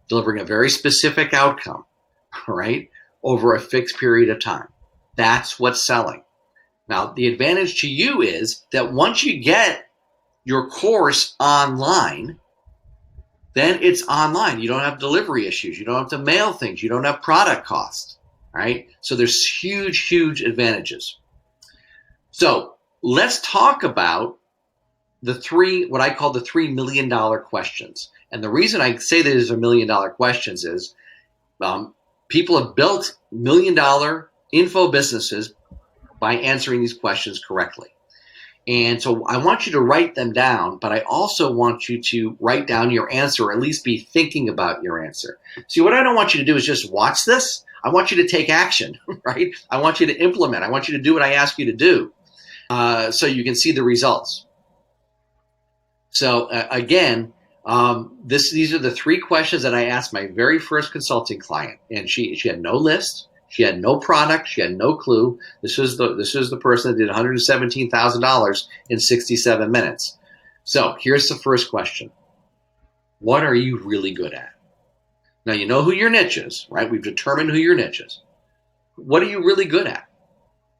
delivering a very specific outcome, right, over a fixed period of time. That's what's selling. Now, the advantage to you is that once you get your course online, then it's online. You don't have delivery issues. You don't have to mail things. You don't have product costs, right? So there's huge, huge advantages. So let's talk about the three, what I call the $3 million questions. And the reason I say that is $1 million questions is people have built $1 million info businesses by answering these questions correctly. And so I want you to write them down, but I also want you to write down your answer, or at least be thinking about your answer. See, what I don't want you to do is just watch this. I want you to take action, right? I want you to implement. I want you to do what I ask you to do so you can see the results. So again, these are the 3 questions that I asked my very first consulting client, and she had no list. She had no product. She had no clue. This was the person that did $117,000 in 67 minutes. So here's the first question. What are you really good at? Now, you know who your niche is, right? We've determined who your niche is. What are you really good at?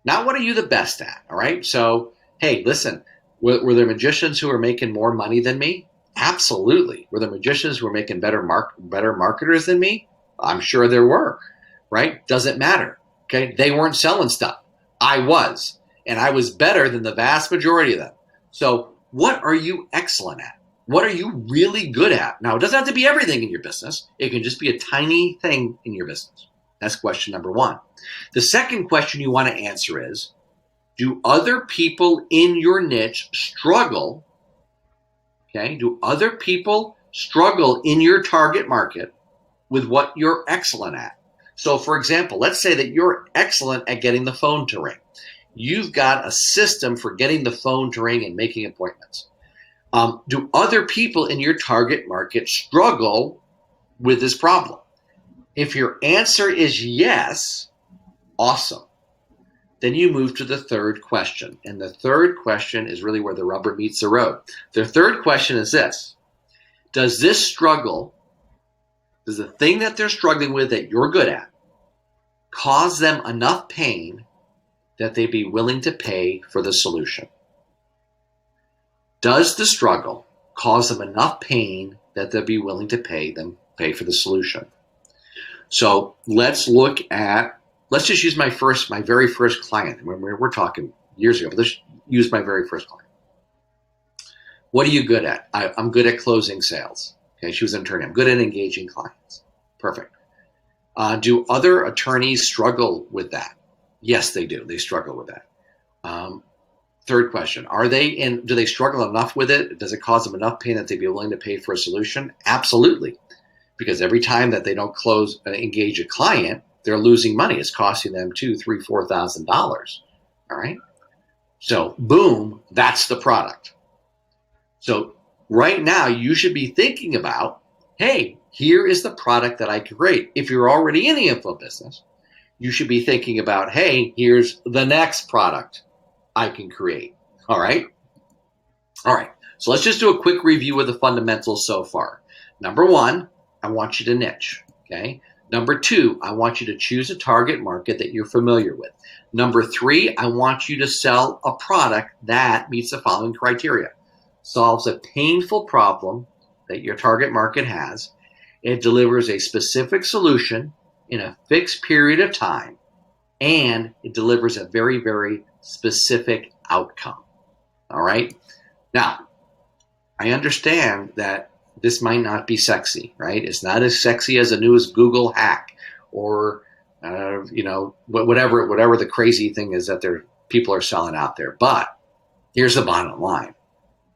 Not what are you the best at, all right? So, hey, listen, were there magicians who are making more money than me? Absolutely. Were there magicians who were making better marketers than me? I'm sure there were. Right? Doesn't matter. Okay. They weren't selling stuff. I was, and I was better than the vast majority of them. So what are you excellent at? What are you really good at? Now, it doesn't have to be everything in your business. It can just be a tiny thing in your business. That's question number 1. The second question you want to answer is, do other people in your niche struggle? Okay. Do other people struggle in your target market with what you're excellent at? So, for example, let's say that you're excellent at getting the phone to ring. You've got a system for getting the phone to ring and making appointments. Do other people in your target market struggle with this problem? If your answer is yes, awesome. Then you move to the third question. And the third question is really where the rubber meets the road. The third question is this. Does the thing that they're struggling with that you're good at cause them enough pain that they'd be willing to pay for the solution? Does the struggle cause them enough pain that they'll be willing to pay for the solution? So let's just use my very first client. We're talking years ago, but let's use my very first client. What are you good at? I'm good at closing sales. Okay, she was an attorney. I'm good at engaging clients. Perfect. Do other attorneys struggle with that? Yes, they do. They struggle with that. Third question, do they struggle enough with it? Does it cause them enough pain that they'd be willing to pay for a solution? Absolutely. Because every time that they don't engage a client, they're losing money. It's costing them $2,000, $3,000, $4,000. All right. So boom, that's the product. So right now you should be thinking about, hey, here is the product that I can create. If you're already in the info business, you should be thinking about, hey, here's the next product I can create. All right. All right. So let's just do a quick review of the fundamentals so far. Number 1, I want you to niche. Okay. Number 2, I want you to choose a target market that you're familiar with. Number 3, I want you to sell a product that meets the following criteria. Solves a painful problem that your target market has. It delivers a specific solution in a fixed period of time. and it delivers a very, very specific outcome. All right. Now, I understand that this might not be sexy, right? It's not as sexy as a newest Google hack or, whatever the crazy thing is that people are selling out there. But here's the bottom line.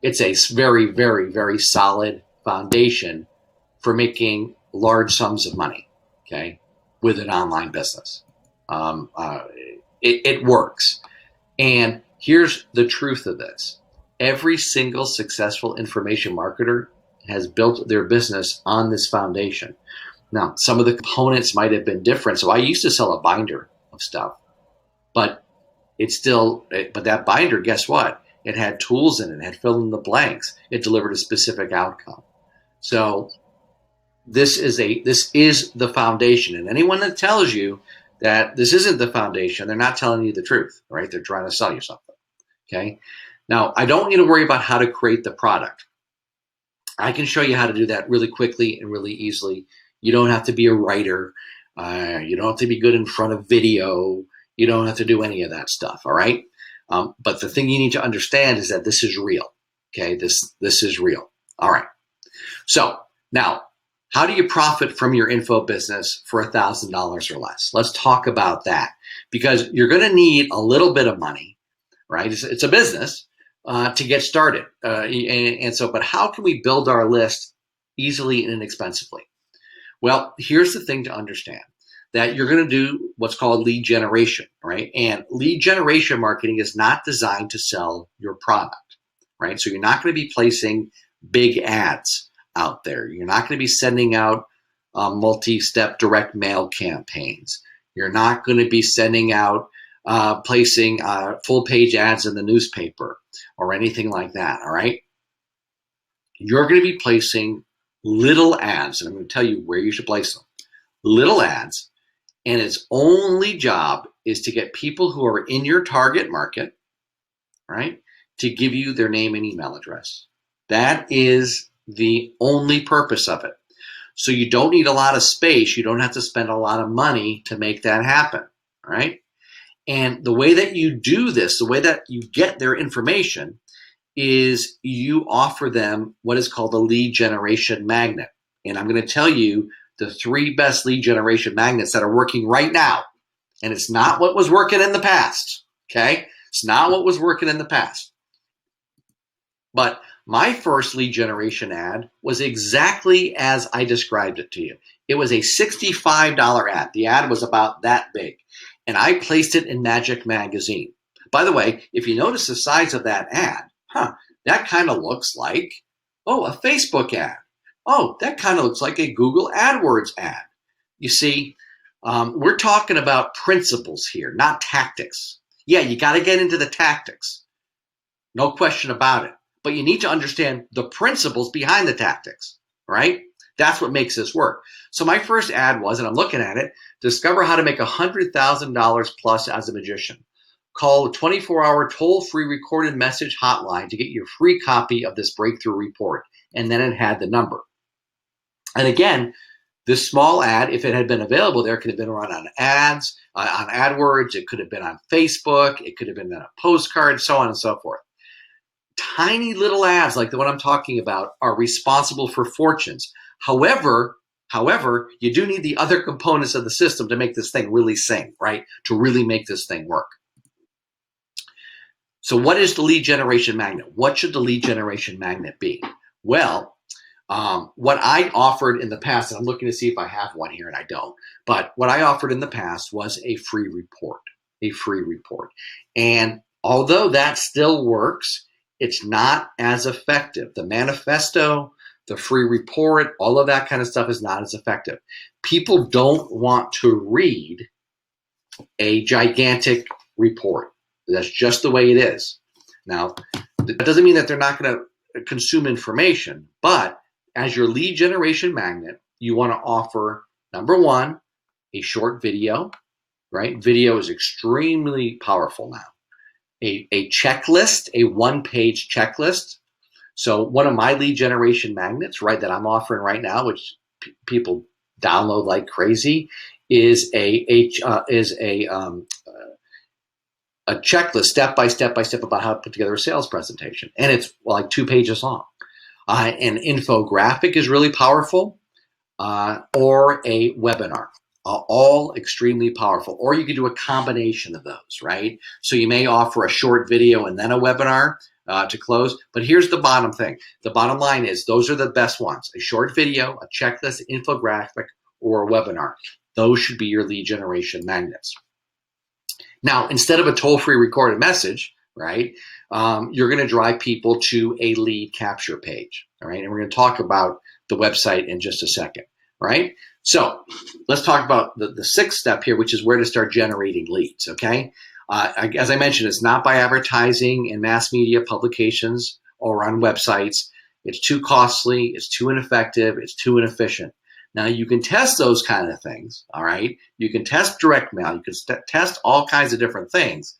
It's a very, very, very solid foundation for making large sums of money, okay, with an online business. It works. And here's the truth of this. Every single successful information marketer has built their business on this foundation. Now, some of the components might have been different. So I used to sell a binder of stuff, but but that binder, guess what? It had tools in it, it had fill in the blanks. It delivered a specific outcome. So this is the foundation. And anyone that tells you that this isn't the foundation, they're not telling you the truth, right? They're trying to sell you something. Okay. Now, I don't need to worry about how to create the product. I can show you how to do that really quickly and really easily. You don't have to be a writer. You don't have to be good in front of video. You don't have to do any of that stuff. All right. But the thing you need to understand is that this is real. Okay. This is real. All right. So now, how do you profit from your info business for $1,000 or less? Let's talk about that, because you're going to need a little bit of money, right? It's a business to get started. But how can we build our list easily and inexpensively? Well, here's the thing to understand, that you're going to do what's called lead generation, right? And lead generation marketing is not designed to sell your product, right? So you're not going to be placing big ads out there. You're not going to be sending out multi-step direct mail campaigns. You're not going to be sending out placing full page ads in the newspaper or anything like that. All right. You're going to be placing little ads, and I'm going to tell you where you should place them. Little ads, and its only job is to get people who are in your target market, right, to give you their name and email address. That is the only purpose of it. So you don't need a lot of space. You don't have to spend a lot of money to make that happen, right? And the way that you do this, the way that you get their information, is you offer them what is called a lead generation magnet. And I'm going to tell you the 3 best lead generation magnets that are working right now. And it's not what was working in the past, okay? It's not what was working in the past. But my first lead generation ad was exactly as I described it to you. It was a $65 ad. The ad was about that big. And I placed it in Magic Magazine. By the way, if you notice the size of that ad, that kind of looks like, a Facebook ad. Oh, that kind of looks like a Google AdWords ad. You see, we're talking about principles here, not tactics. Yeah, you got to get into the tactics. No question about it. But you need to understand the principles behind the tactics, right? That's what makes this work. So my first ad was, and I'm looking at it, discover how to make $100,000 plus as a magician. Call a 24-hour toll-free recorded message hotline to get your free copy of this breakthrough report. And then it had the number. And again, this small ad, if it had been available there, could have been run on ads, on AdWords. It could have been on Facebook. It could have been on a postcard, so on and so forth. Tiny little ads like the one I'm talking about are responsible for fortunes. However, you do need the other components of the system to make this thing really sing, right? To really make this thing work. So what is the lead generation magnet? What should the lead generation magnet be? Well, what I offered in the past, and I'm looking to see if I have one here and I don't, but what I offered in the past was a free report. And although that still works, it's not as effective. The manifesto, the free report, all of that kind of stuff is not as effective. People don't want to read a gigantic report. That's just the way it is. Now, that doesn't mean that they're not going to consume information, but as your lead generation magnet, you want to offer, number one, a short video, right? Video is extremely powerful now. A checklist, a one-page checklist. So one of my lead generation magnets, right, that I'm offering right now, which people download like crazy, is a checklist, step by step about how to put together a sales presentation, and it's like 2 pages long. An infographic is really powerful, or a webinar. All extremely powerful. Or you could do a combination of those, right? So you may offer a short video and then a webinar to close. But here's the bottom thing. The bottom line is those are the best ones. A short video, a checklist, infographic, or a webinar. Those should be your lead generation magnets. Now, instead of a toll-free recorded message, right, you're going to drive people to a lead capture page, all right? And we're going to talk about the website in just a second, right? So let's talk about the sixth step here, which is where to start generating leads, okay? As I mentioned, it's not by advertising in mass media publications or on websites. It's too costly, it's too ineffective, it's too inefficient. Now, you can test those kind of things, all right? You can test direct mail. You can test all kinds of different things.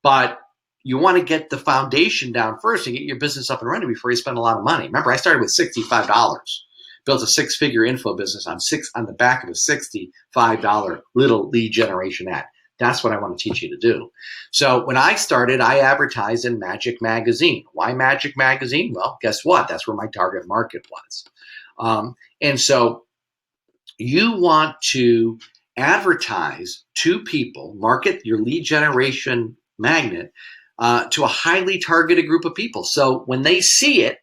But you want to get the foundation down first and get your business up and running before you spend a lot of money. Remember, I started with $65. Built a 6-figure info business on the back of a $65 little lead generation ad. That's what I want to teach you to do. So when I started, I advertised in Magic Magazine. Why Magic Magazine? Well, guess what? That's where my target market was. And so you want to advertise to people, market your lead generation magnet to a highly targeted group of people. So when they see it,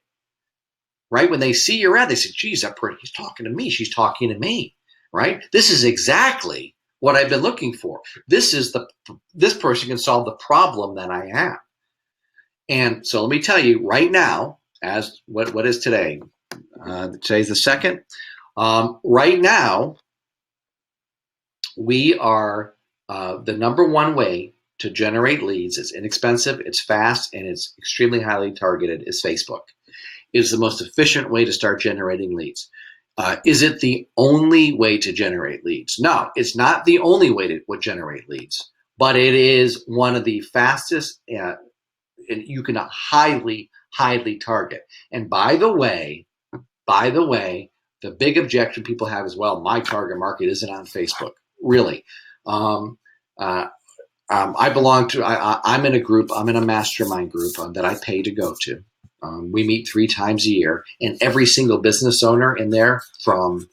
right, when they see your ad, they say, geez, he's talking to me. She's talking to me, right? This is exactly what I've been looking for. This person can solve the problem that I have. And so let me tell you right now, as what is today? Today's the 2nd. Right now, we are the #1 way to generate leads. It's inexpensive, it's fast, and it's extremely highly targeted is Facebook. It is the most efficient way to start generating leads. Is it the only way to generate leads? No, it's not the only way to generate leads, but it is one of the fastest, and you can highly target. And by the way, the big objection people have as well, my target market isn't on Facebook. Really. I'm in a group, I'm in a mastermind group that I pay to go to. We meet 3 times a year, and every single business owner in there, from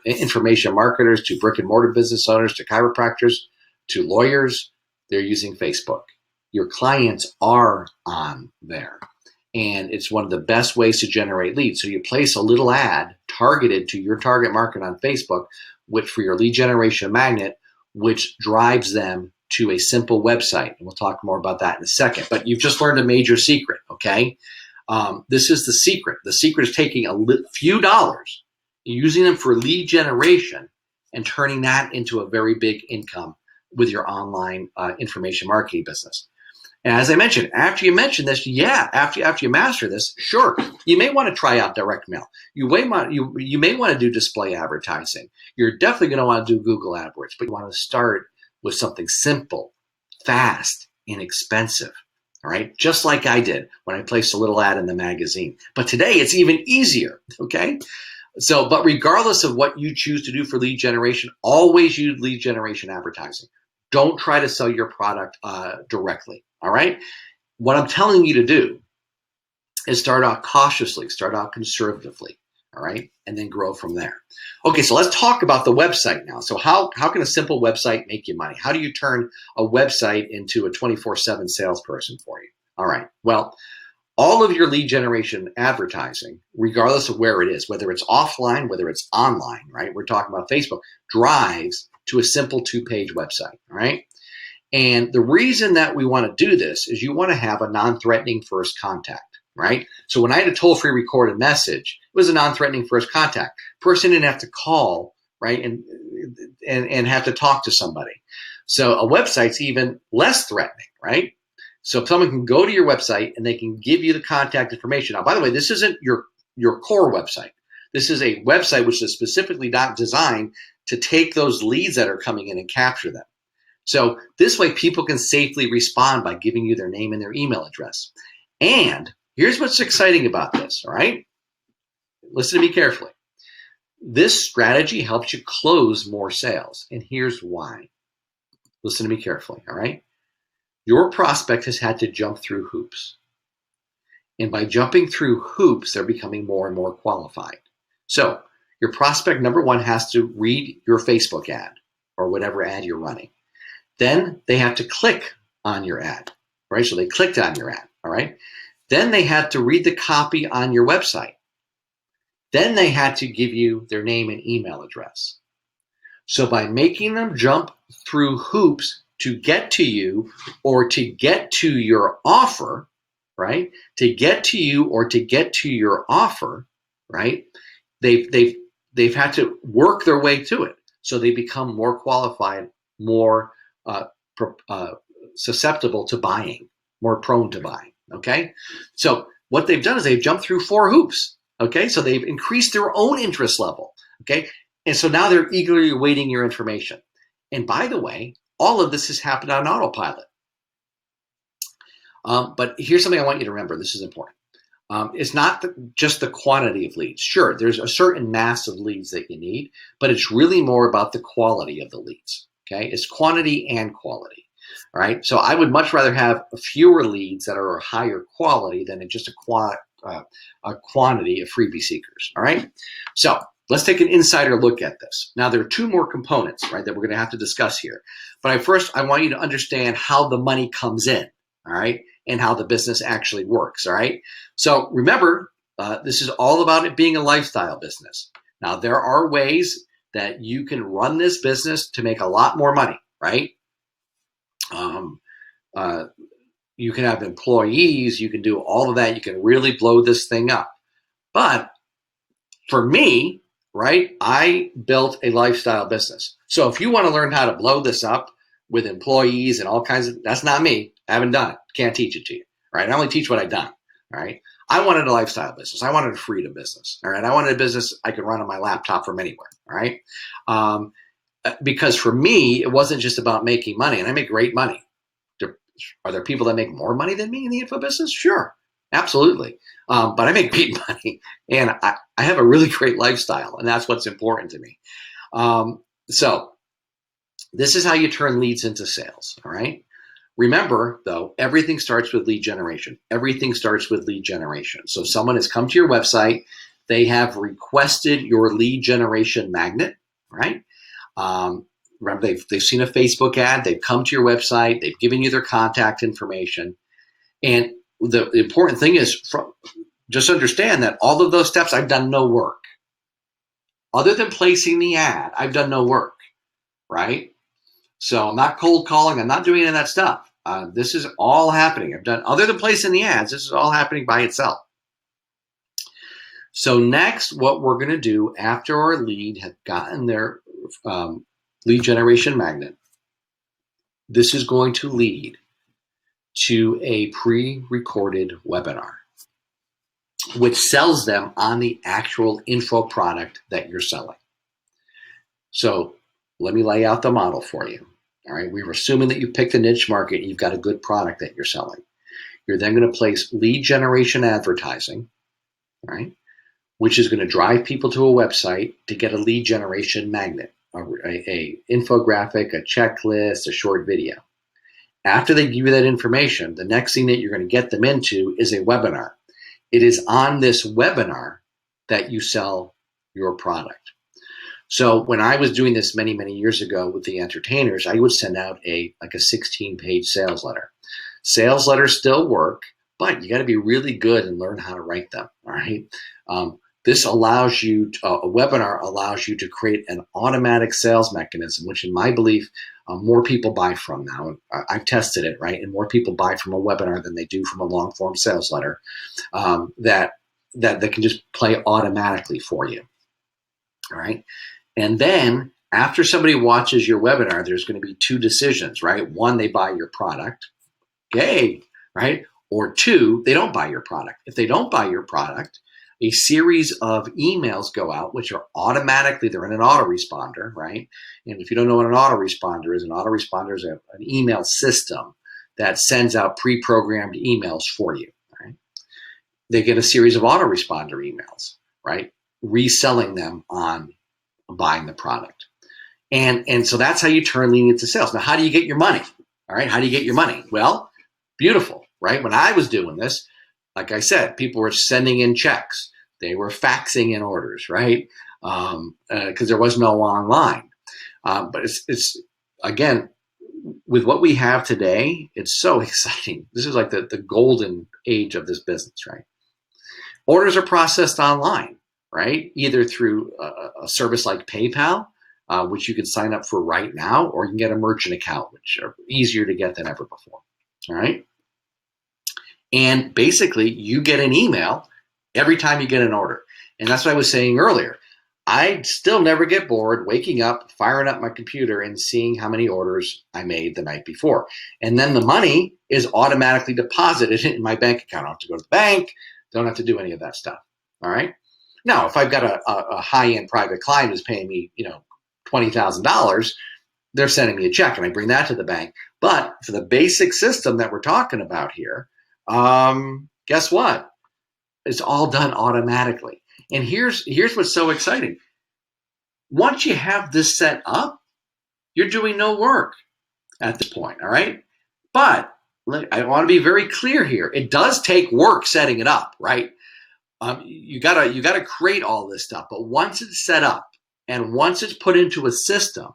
information marketers to brick and mortar business owners to chiropractors to lawyers, they're using Facebook. Your clients are on there. And it's one of the best ways to generate leads. So you place a little ad targeted to your target market on Facebook, which for your lead generation magnet, which drives them to a simple website. And we'll talk more about that in a second. But you've just learned a major secret, okay? This is the secret. The secret is taking a few dollars, using them for lead generation, and turning that into a very big income with your online information marketing business. And as I mentioned, after you mention this, after you master this, sure, you may want to try out direct mail. You may want to do display advertising. You're definitely going to want to do Google AdWords, but you want to start with something simple, fast, inexpensive. All right, just like I did when I placed a little ad in the magazine. But today it's even easier. Okay, so but regardless of what you choose to do for lead generation, always use lead generation advertising. Don't try to sell your product directly. All right. What I'm telling you to do is start out cautiously, start out conservatively. All right. And then grow from there. Okay. So let's talk about the website now. So how can a simple website make you money? How do you turn a website into a 24/7 salesperson for you? All right. Well, all of your lead generation advertising, regardless of where it is, whether it's offline, whether it's online, right? We're talking about Facebook, drives to a simple 2-page website. All right. And the reason that we want to do this is you want to have a non-threatening first contact, right? So when I had a toll-free recorded message, it was a non-threatening first contact. Person didn't have to call, right, and have to talk to somebody. So a website's even less threatening, right? So if someone can go to your website and they can give you the contact information. Now, by the way, this isn't your core website. This is a website which is specifically not designed to take those leads that are coming in and capture them. So this way people can safely respond by giving you their name and their email address. And here's what's exciting about this, all right? Listen to me carefully. This strategy helps you close more sales. And here's why. Listen to me carefully, all right? Your prospect has had to jump through hoops. And by jumping through hoops, they're becoming more and more qualified. So your prospect, number one, has to read your Facebook ad or whatever ad you're running. Then they have to click on your ad, right? So they clicked on your ad, all right? Then they had to read the copy on your website. Then they had to give you their name and email address. So by making them jump through hoops to get to you or to get to your offer, right? To get to you or to get to your offer, right? They've had to work their way to it. So they become more qualified, more susceptible to buying, more prone to buying. Okay. So what they've done is they've jumped through 4 hoops. Okay. So they've increased their own interest level. Okay. And so now they're eagerly awaiting your information. And by the way, all of this has happened on autopilot. But here's something I want you to remember. This is important. It's not just the quantity of leads. Sure, there's a certain mass of leads that you need, but it's really more about the quality of the leads. Okay, it's quantity and quality. All right, so I would much rather have fewer leads that are higher quality than just a quantity of freebie seekers. All right, so let's take an insider look at this. Now, there are 2 more components, right, that we're going to have to discuss here. But first, I want you to understand how the money comes in. All right, and how the business actually works. All right. So remember, this is all about it being a lifestyle business. Now, there are ways that you can run this business to make a lot more money, right? You can have employees, you can do all of that. You can really blow this thing up. But for me, right, I built a lifestyle business. So if you want to learn how to blow this up with employees and all kinds of, that's not me. I haven't done it. Can't teach it to you. Right? I only teach what I've done. All right. I wanted a lifestyle business. I wanted a freedom business. All right. I wanted a business I could run on my laptop from anywhere. All right. Because for me, it wasn't just about making money, and I make great money. Are there people that make more money than me in the info business? Sure. Absolutely. But I make great money, and I have a really great lifestyle, and that's what's important to me. So this is how you turn leads into sales. All right. Remember, though, everything starts with lead generation. Everything starts with lead generation. So someone has come to your website. They have requested your lead generation magnet, right? Remember, they've seen a Facebook ad. They've come to your website. They've given you their contact information. And the important thing is just understand that all of those steps, I've done no work. Other than placing the ad, I've done no work, right? So I'm not cold calling. I'm not doing any of that stuff. This is all happening. I've done, other than placing the ads, this is all happening by itself. So next, what we're going to do after our lead has gotten their lead generation magnet, this is going to lead to a pre-recorded webinar, which sells them on the actual info product that you're selling. So let me lay out the model for you. All right, we're assuming that you picked a niche market and you've got a good product that you're selling. You're then going to place lead generation advertising, right, which is going to drive people to a website to get a lead generation magnet, a infographic, a checklist, a short video. After they give you that information, the next thing that you're going to get them into is a webinar. It is on this webinar that you sell your product. So when I was doing this many, many years ago with the entertainers, I would send out a 16-page sales letter. Sales letters still work, but you got to be really good and learn how to write them. All right. This allows you, a webinar allows you to create an automatic sales mechanism, which in my belief, more people buy from now. I've tested it, right? And more people buy from a webinar than they do from a long form sales letter that can just play automatically for you. All right. And then after somebody watches your webinar, there's going to be 2 decisions, right? 1, they buy your product. Yay, right? Or 2, they don't buy your product. If they don't buy your product, a series of emails go out, which are automatically, they're in an autoresponder, right? And if you don't know what an autoresponder is an email system that sends out pre-programmed emails for you, right? They get a series of autoresponder emails, right? reselling them on buying the product. And so that's how you turn lead into sales. Now, how do you get your money? All right, how do you get your money? Well, beautiful, right? When I was doing this, like I said, people were sending in checks. They were faxing in orders, right? Because there was no online. But it's again, with what we have today, it's so exciting. This is like the golden age of this business, right? Orders are processed online, right? Either through a service like PayPal, which you can sign up for right now, or you can get a merchant account, which are easier to get than ever before, all right? And basically, you get an email every time you get an order. And that's what I was saying earlier. I still never get bored waking up, firing up my computer, and seeing how many orders I made the night before. And then the money is automatically deposited in my bank account. I don't have to go to the bank. Don't have to do any of that stuff. All right. Now, if I've got a high-end private client who's paying me, $20,000, they're sending me a check, and I bring that to the bank. But for the basic system that we're talking about here, guess what? It's all done automatically. And here's what's so exciting. Once you have this set up, you're doing no work at this point, all right? But I want to be very clear here. It does take work setting it up, right? You gotta create all this stuff. But once it's set up and once it's put into a system,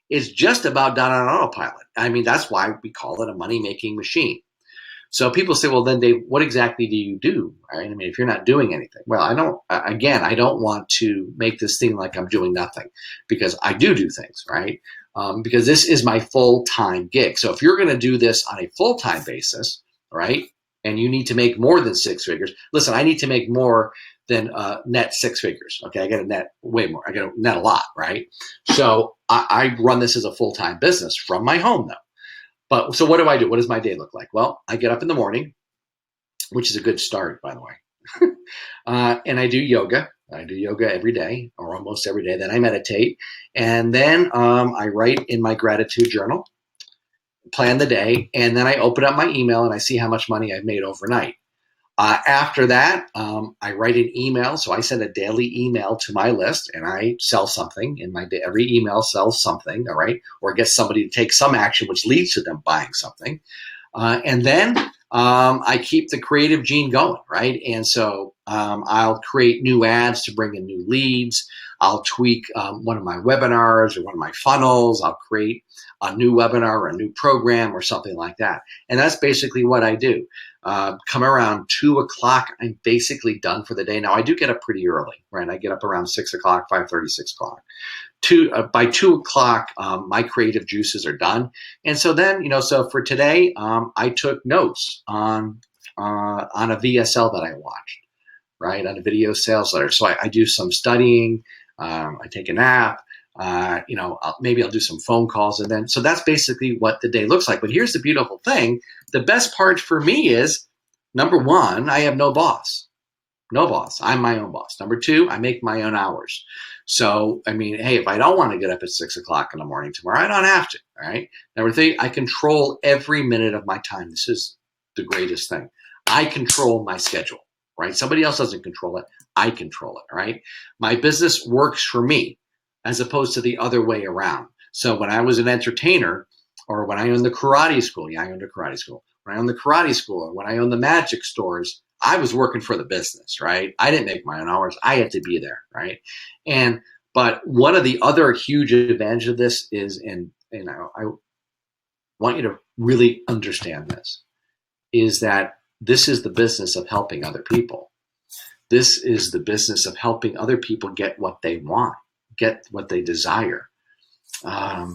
it's just about done on autopilot. I mean, that's why we call it a money-making machine. So people say, well, then Dave, what exactly do you do? Right? I mean, if you're not doing anything, well, I don't want to make this thing like I'm doing nothing, because I do things, right? Because this is my full-time gig. So if you're going to do this on a full-time basis, right, and you need to make more than six figures, listen, I need to make more than net six figures. Okay, I got to net way more. I got to net a lot, right? So I run this as a full-time business from my home, though. But so what do I do? What does my day look like? Well, I get up in the morning, which is a good start, by the way. And I do yoga. I do yoga every day, or almost every day. Then I meditate. And then I write in my gratitude journal, plan the day, and then I open up my email and I see how much money I've made overnight. After that, I write an email. So I send a daily email to my list, and I sell something in my day. Every email sells something, all right? Or gets somebody to take some action, which leads to them buying something. And then I keep the creative gene going, right? And so I'll create new ads to bring in new leads. I'll tweak one of my webinars or one of my funnels. I'll create a new webinar or a new program or something like that. And that's basically what I do. Come around 2 o'clock, I'm basically done for the day. Now, I do get up pretty early, right? I get up around 6 o'clock, 5:30, 6 o'clock. By 2 o'clock, my creative juices are done. And so then, so for today, I took notes on a VSL that I watched, right? On a video sales letter. So I do some studying. I take a nap. Maybe I'll do some phone calls, and then, so that's basically what the day looks like. But here's the beautiful thing. The best part for me is, number one, I have no boss. No boss. I'm my own boss. Number two, I make my own hours. So, I mean, hey, if I don't want to get up at 6 o'clock in the morning tomorrow, I don't have to, all right? Number three, I control every minute of my time. This is the greatest thing. I control my schedule, right? Somebody else doesn't control it. I control it, right? My business works for me, as opposed to the other way around. So when I was an entertainer, or when I owned the karate school, I owned a karate school. When I owned the karate school, or when I owned the magic stores, I was working for the business, right? I didn't make my own hours. I had to be there, right? But one of the other huge advantages of this is, and I want you to really understand this, is that this is the business of helping other people. This is the business of helping other people get what they want, get what they desire. I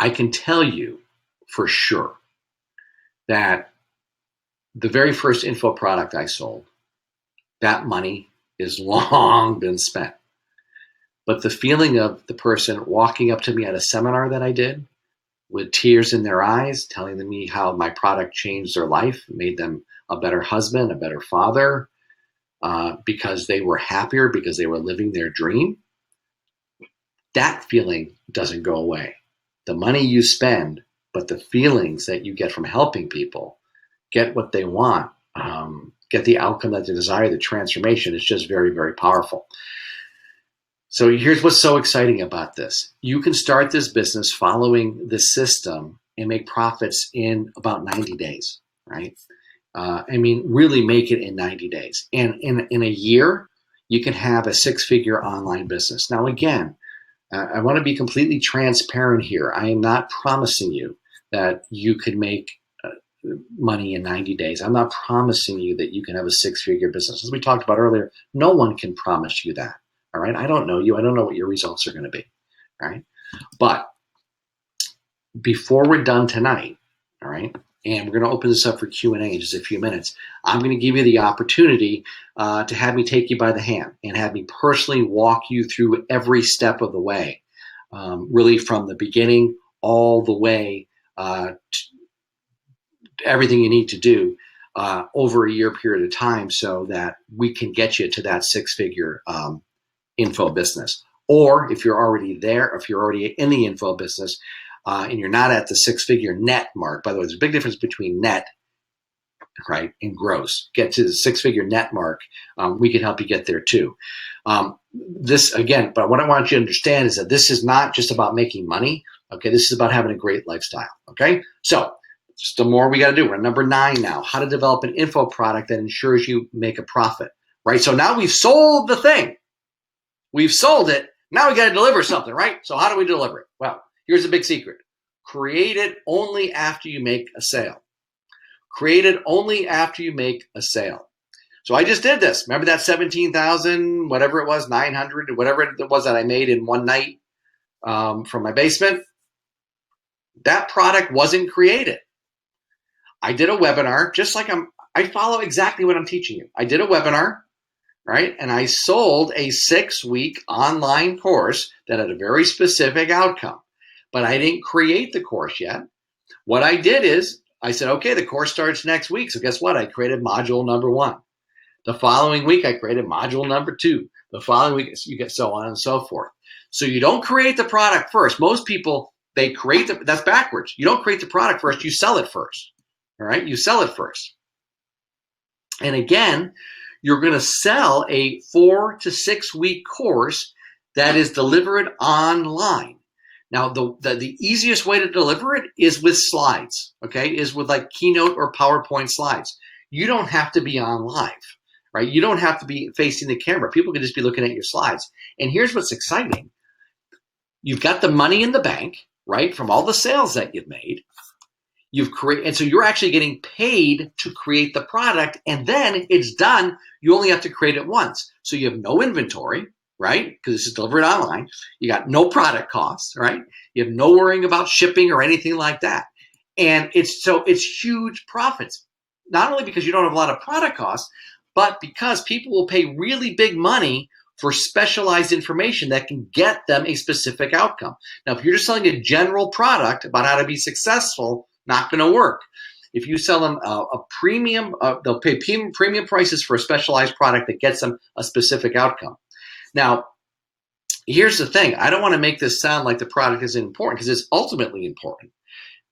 can tell you for sure that the very first info product I sold, that money is long been spent. But the feeling of the person walking up to me at a seminar that I did with tears in their eyes, telling me how my product changed their life, made them a better husband, a better father, because they were happier, because they were living their dream, that feeling doesn't go away. The money you spend, but the feelings that you get from helping people get what they want, get the outcome that they desire, the transformation is just very, very powerful. So here's what's so exciting about this. You can start this business following the system and make profits in about 90 days, right? Really make it in 90 days. And in a year, you can have a six-figure online business. Now, again, I want to be completely transparent here. I am not promising you that you could make money in 90 days. I'm not promising you that you can have a six-figure business. As we talked about earlier, no one can promise you that. All right. I don't know you. I don't know what your results are going to be. All right. But before we're done tonight, all right, and we're going to open this up for Q&A in just a few minutes, I'm going to give you the opportunity to have me take you by the hand and have me personally walk you through every step of the way, really from the beginning all the way to everything you need to do over a year period of time so that we can get you to that six-figure info business. Or if you're already there, if you're already in the info business and you're not at the six-figure net mark, by the way, there's a big difference between net, right, and gross. Get to the six-figure net mark, we can help you get there too. This again, but what I want you to understand is that this is not just about making money. Okay, this is about having a great lifestyle. Okay, so just the more we got to do. We're at number 9 now. How to develop an info product that ensures you make a profit. Right. So now we've sold the thing. We've sold it. Now we got to deliver something, right? So how do we deliver it? Well, here's a big secret. Create it only after you make a sale. Create it only after you make a sale. So I just did this. Remember that 17,000, whatever it was, 900, whatever it was that I made in one night from my basement? That product wasn't created. I did a webinar, just like I follow exactly what I'm teaching you. I did a webinar. Right? And I sold a 6-week online course that had a very specific outcome, but I didn't create the course yet. What I did is I said, okay, the course starts next week. So guess what? I created module number 1. The following week, I created module number 2. The following week, you get so on and so forth. So you don't create the product first. Most people, they create that's backwards. You don't create the product first. You sell it first. All right? You sell it first. And again, you're going to sell a 4 to 6 week course that is delivered online. Now, the easiest way to deliver it is with slides, okay, is with like Keynote or PowerPoint slides. You don't have to be on live, right? You don't have to be facing the camera. People can just be looking at your slides. And here's what's exciting. You've got the money in the bank, right, from all the sales that you've made. You've created, and so you're actually getting paid to create the product, and then it's done. You only have to create it once. So you have no inventory, right? Because this is delivered online. You got no product costs, right? You have no worrying about shipping or anything like that. And it's huge profits, not only because you don't have a lot of product costs, but because people will pay really big money for specialized information that can get them a specific outcome. Now, if you're just selling a general product about how to be successful, not going to work. If you sell them a premium, they'll pay premium prices for a specialized product that gets them a specific outcome. Now, here's the thing. I don't want to make this sound like the product isn't important, because it's ultimately important.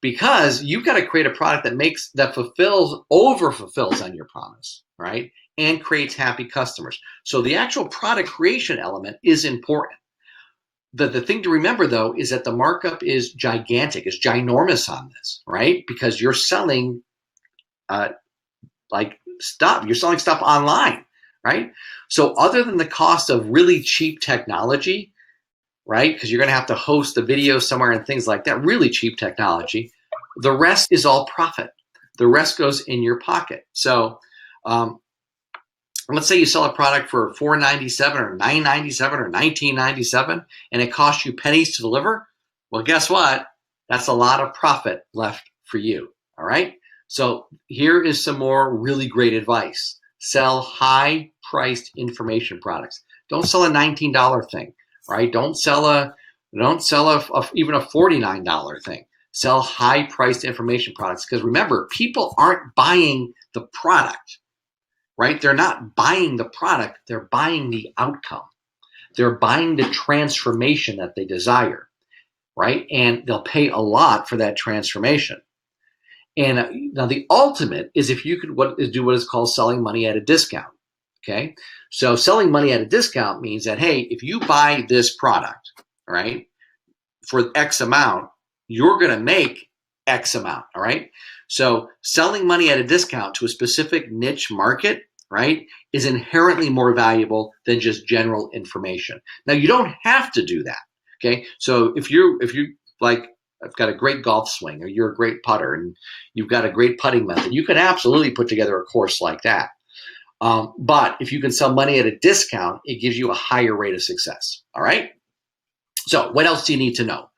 Because you've got to create a product that over fulfills on your promise, right? And creates happy customers. So the actual product creation element is important. The thing to remember, though, is that the markup is gigantic. It's ginormous on this, right? Because you're selling stuff. You're selling stuff online, right? So other than the cost of really cheap technology, right? Because you're going to have to host the video somewhere and things like that, really cheap technology. The rest is all profit. The rest goes in your pocket. So let's say you sell a product for $4.97 or $9.97 or $19.97, and it costs you pennies to deliver. Well, guess what? That's a lot of profit left for you. All right. So here is some more really great advice. Sell high-priced information products. Don't sell a $19 thing, right? Don't sell even a $49 thing. Sell high-priced information products, because remember, people aren't buying the product. Right? They're not buying the product, they're buying the outcome. They're buying the transformation that they desire, right? And they'll pay a lot for that transformation. And now the ultimate is if you could do what is called selling money at a discount. Okay, so selling money at a discount means that, hey, if you buy this product, right, for X amount, you're going to make X amount. All right. So selling money at a discount to a specific niche market, right, is inherently more valuable than just general information. Now, you don't have to do that. Okay. So if you like, I've got a great golf swing, or you're a great putter and you've got a great putting method, you can absolutely put together a course like that. But if you can sell money at a discount, it gives you a higher rate of success. All right. So what else do you need to know?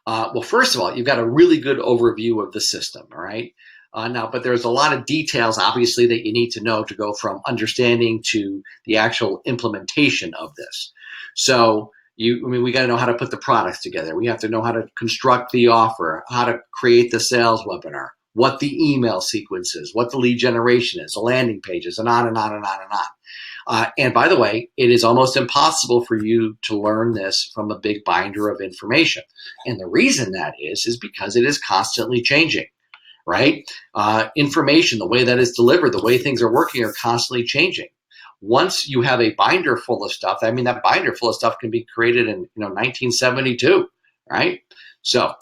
Well, first of all, you've got a really good overview of the system. All right. Now, but there's a lot of details, obviously, that you need to know to go from understanding to the actual implementation of this. So we got to know how to put the products together. We have to know how to construct the offer, how to create the sales webinar, what the email sequence is, what the lead generation is, the landing pages, and on and on and on and on. And by the way, it is almost impossible for you to learn this from a big binder of information. And the reason that is because it is constantly changing, right? Information, the way that is delivered, the way things are working are constantly changing. Once you have a binder full of stuff, I mean, that binder full of stuff can be created in 1972, right? So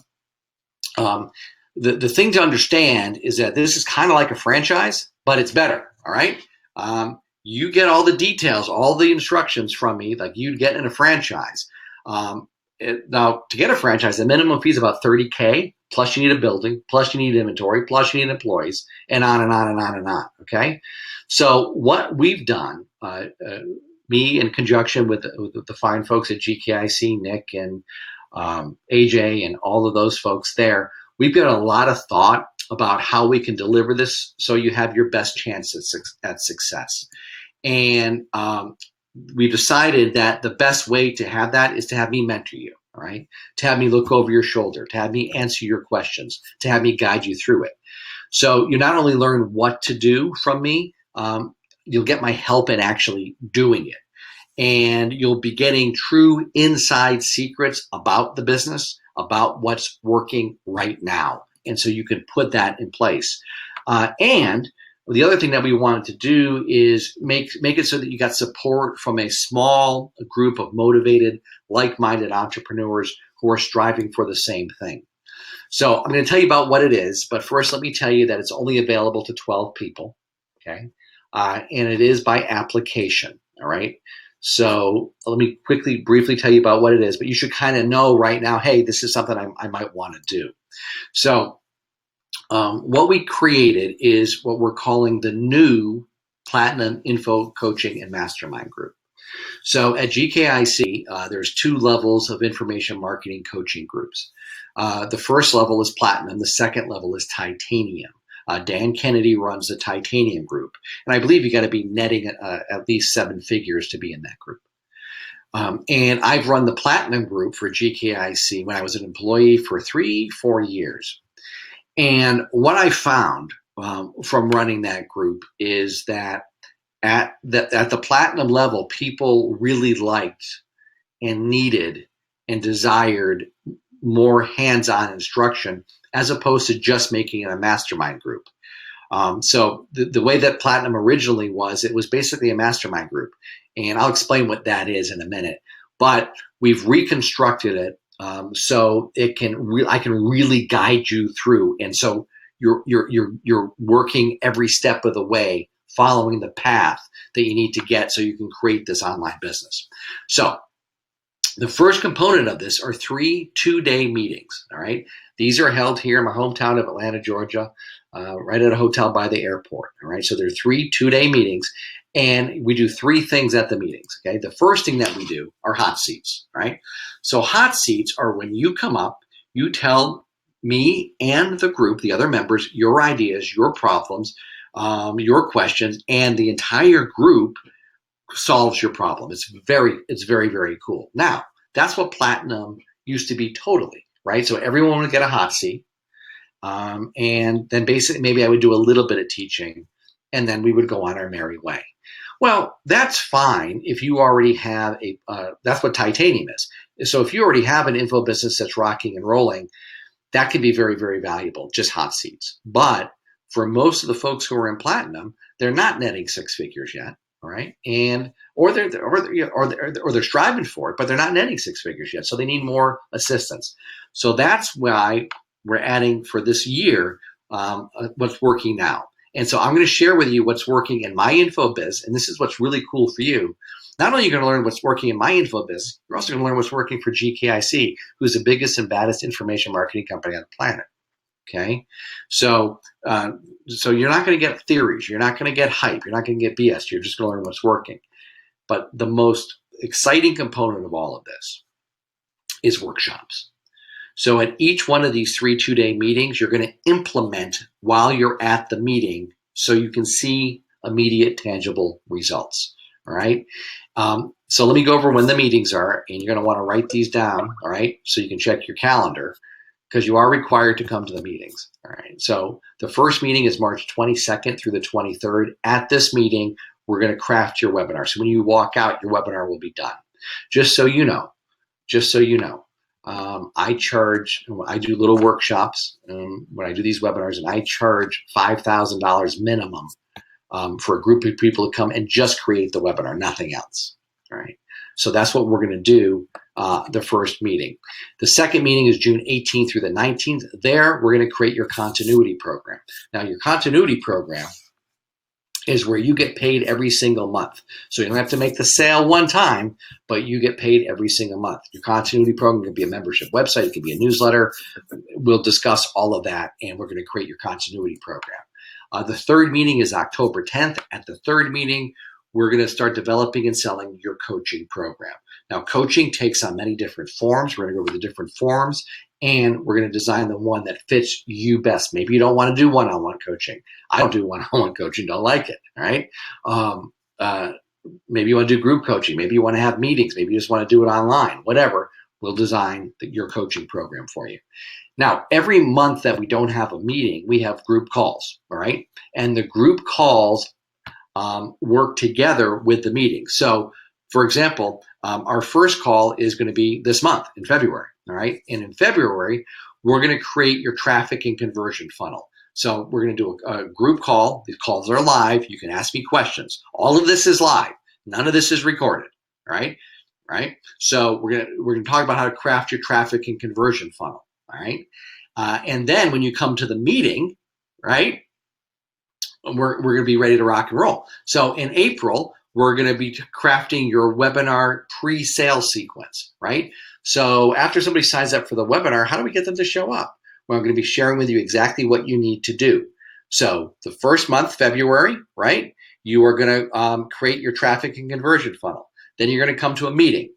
the thing to understand is that this is kind of like a franchise, but it's better, all right? You get all the details, all the instructions from me like you'd get in a franchise. Now, to get a franchise, the minimum fee is about $30K, plus you need a building, plus you need inventory, plus you need employees, and on and on and on and on, okay? So what we've done, me in conjunction with the fine folks at GKIC, Nick and AJ and all of those folks there, we've got a lot of thought about how we can deliver this so you have your best chance at success. And we decided that the best way to have that is to have me mentor you, all right? To have me look over your shoulder, to have me answer your questions, to have me guide you through it. So you not only learn what to do from me, you'll get my help in actually doing it. And you'll be getting true inside secrets about the business, about what's working right now. And so you can put that in place. And the other thing that we wanted to do is make it so that you got support from a small group of motivated, like-minded entrepreneurs who are striving for the same thing. So I'm going to tell you about what it is, but first let me tell you that it's only available to 12 people, okay? And it is by application, all right? So let me briefly tell you about what it is, but you should kind of know right now, hey, this is something I might want to do. So what we created is what we're calling the new Platinum Info Coaching and Mastermind Group. So at GKIC, there's 2 levels of information marketing coaching groups. The first level is Platinum. The second level is Titanium. Dan Kennedy runs the Titanium group. And I believe you got to be netting at least 7 figures to be in that group. And I've run the Platinum group for GKIC when I was an employee for 3-4 years. And what I found from running that group is that at the Platinum level, people really liked and needed and desired more hands-on instruction as opposed to just making it a mastermind group. So the way that Platinum originally was, it was basically a mastermind group. And I'll explain what that is in a minute. But we've reconstructed it so I can really guide you through. And so you're working every step of the way, following the path that you need to get so you can create this online business. So the first component of this are 3 2-day meetings, all right? These are held here in my hometown of Atlanta, Georgia, right at a hotel by the airport, all right? So there are 3 2-day meetings, and we do 3 things at the meetings, okay? The first thing that we do are hot seats, right? So hot seats are when you come up, you tell me and the group, the other members, your ideas, your problems, your questions, and the entire group solves your problem. It's very, very cool. Now, that's what Platinum used to be totally, right? So everyone would get a hot seat. And then basically maybe I would do a little bit of teaching, and then we would go on our merry way. Well, that's fine if you already have that's what Titanium is. So if you already have an info business that's rocking and rolling, that can be very, very valuable, just hot seats. But for most of the folks who are in platinum, they're not netting six figures yet, all right? Or they're striving for it, but they're not netting six figures yet, so they need more assistance. So that's why we're adding for this year what's working now. And so I'm going to share with you what's working in my info biz, and this is what's really cool for you. Not only are you going to learn what's working in my info biz, you're also going to learn what's working for GKIC, who's the biggest and baddest information marketing company on the planet. Okay, so you're not going to get theories, you're not going to get hype, you're not going to get BS. You're just going to learn what's working. But the most exciting component of all of this is workshops. So at each one of these 3 2-day meetings, you're going to implement while you're at the meeting, so you can see immediate, tangible results. All right. So let me go over when the meetings are, and you're going to want to write these down. All right, so you can check your calendar, because you are required to come to the meetings. All right. So the first meeting is March 22nd through the 23rd. At this meeting, we're going to craft your webinar. So when you walk out, your webinar will be done. Just so you know, I do little workshops when I do these webinars, and I charge $5,000 minimum for a group of people to come and just create the webinar, nothing else. All right. So that's what we're going to do the first meeting. The second meeting is June 18th through the 19th. There, we're going to create your continuity program. Now, your continuity program is where you get paid every single month. So you don't have to make the sale one time, but you get paid every single month. Your continuity program can be a membership website. It can be a newsletter. We'll discuss all of that, and we're going to create your continuity program. The third meeting is October 10th. At the third meeting, we're going to start developing and selling your coaching program. Now, coaching takes on many different forms. We're going to go over the different forms, and we're going to design the one that fits you best. Maybe you don't want to do one-on-one coaching. I don't do one-on-one coaching, don't like it, all right? Maybe you want to do group coaching. Maybe you want to have meetings. Maybe you just want to do it online, whatever. We'll design your coaching program for you. Now, every month that we don't have a meeting, we have group calls, all right? And the group calls work together with the meeting. So, for example, our first call is going to be this month in February, all right? And in February, we're going to create your traffic and conversion funnel. So we're going to do a group call. These calls are live. You can ask me questions. All of this is live. None of this is recorded, all right? Right? So we're going to talk about how to craft your traffic and conversion funnel, all right? And then when you come to the meeting, right, we're going to be ready to rock and roll. So in April, we're going to be crafting your webinar pre-sale sequence, right? So after somebody signs up for the webinar, how do we get them to show up? Well, I'm going to be sharing with you exactly what you need to do. So the first month, February, right, you are going to create your traffic and conversion funnel. Then you're going to come to a meeting,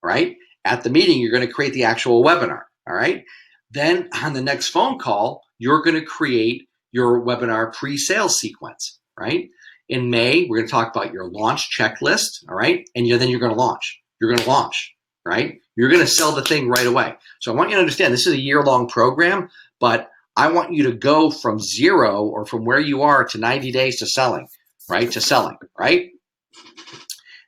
right? At the meeting, you're going to create the actual webinar, all right? Then on the next phone call, you're going to create your webinar pre-sale sequence, right? In May, we're going to talk about your launch checklist, all right? And then you're going to launch. You're going to launch, right? You're going to sell the thing right away. So I want you to understand this is a year-long program, but I want you to go from zero or from where you are to 90 days to selling, right? To selling, right?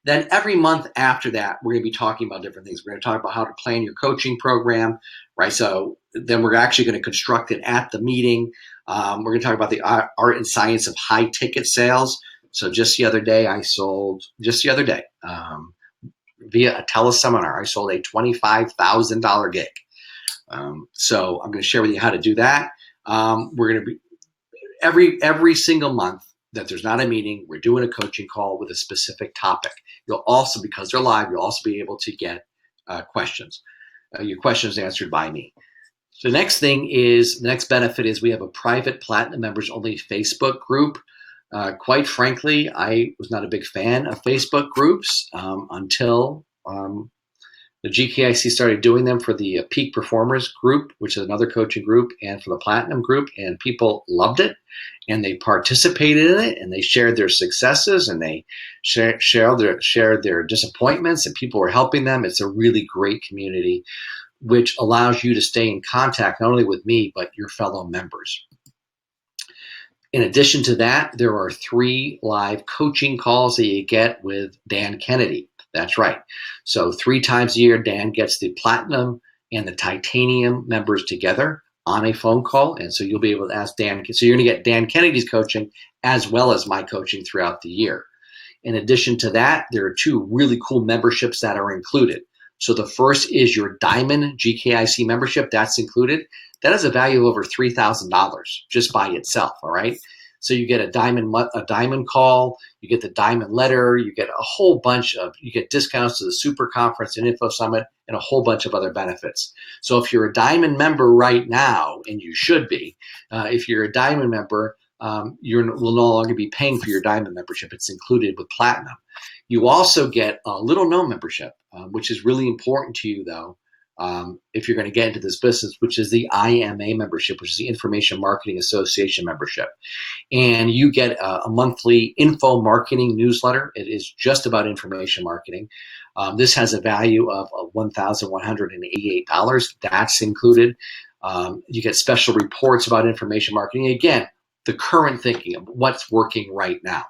Then every month after that, we're going to be talking about different things. We're going to talk about how to plan your coaching program, right? So then we're actually going to construct it at the meeting. We're going to talk about the art and science of high ticket sales. So just the other day, via a teleseminar, I sold a $25,000 gig. So I'm going to share with you how to do that. We're going to be every single month that there's not a meeting, we're doing a coaching call with a specific topic. You'll also, because they're live, you'll also be able to get questions. Your questions answered by me. So the next benefit is we have a private Platinum members only Facebook group. Quite frankly, I was not a big fan of Facebook groups until the GKIC started doing them for the Peak Performers group, which is another coaching group, and for the Platinum group, and people loved it, and they participated in it, and they shared their successes, and they shared their disappointments, and people were helping them. It's a really great community, which allows you to stay in contact not only with me, but your fellow members. In addition to that, there are 3 live coaching calls that you get with Dan Kennedy. That's right. So 3 times a year, Dan gets the Platinum and the Titanium members together on a phone call. And so you'll be able to ask Dan. So you're going to get Dan Kennedy's coaching as well as my coaching throughout the year. In addition to that, there are 2 really cool memberships that are included. So the first is your Diamond GKIC membership. That's included. That has a value of over $3,000 just by itself, all right? So you get a diamond call, you get the diamond letter, you get a whole bunch of, you get discounts to the super conference and info summit and a whole bunch of other benefits. So if you're a diamond member right now, and you should be, if you're a diamond member, you will no longer be paying for your diamond membership. It's included with platinum. You also get a little known membership, which is really important to you though, if you're going to get into this business, which is the IMA membership, which is the Information Marketing Association membership. And you get a monthly info marketing newsletter. It is just about information marketing. This has a value of $1,188. That's included. You get special reports about information marketing. Again, the current thinking of what's working right now.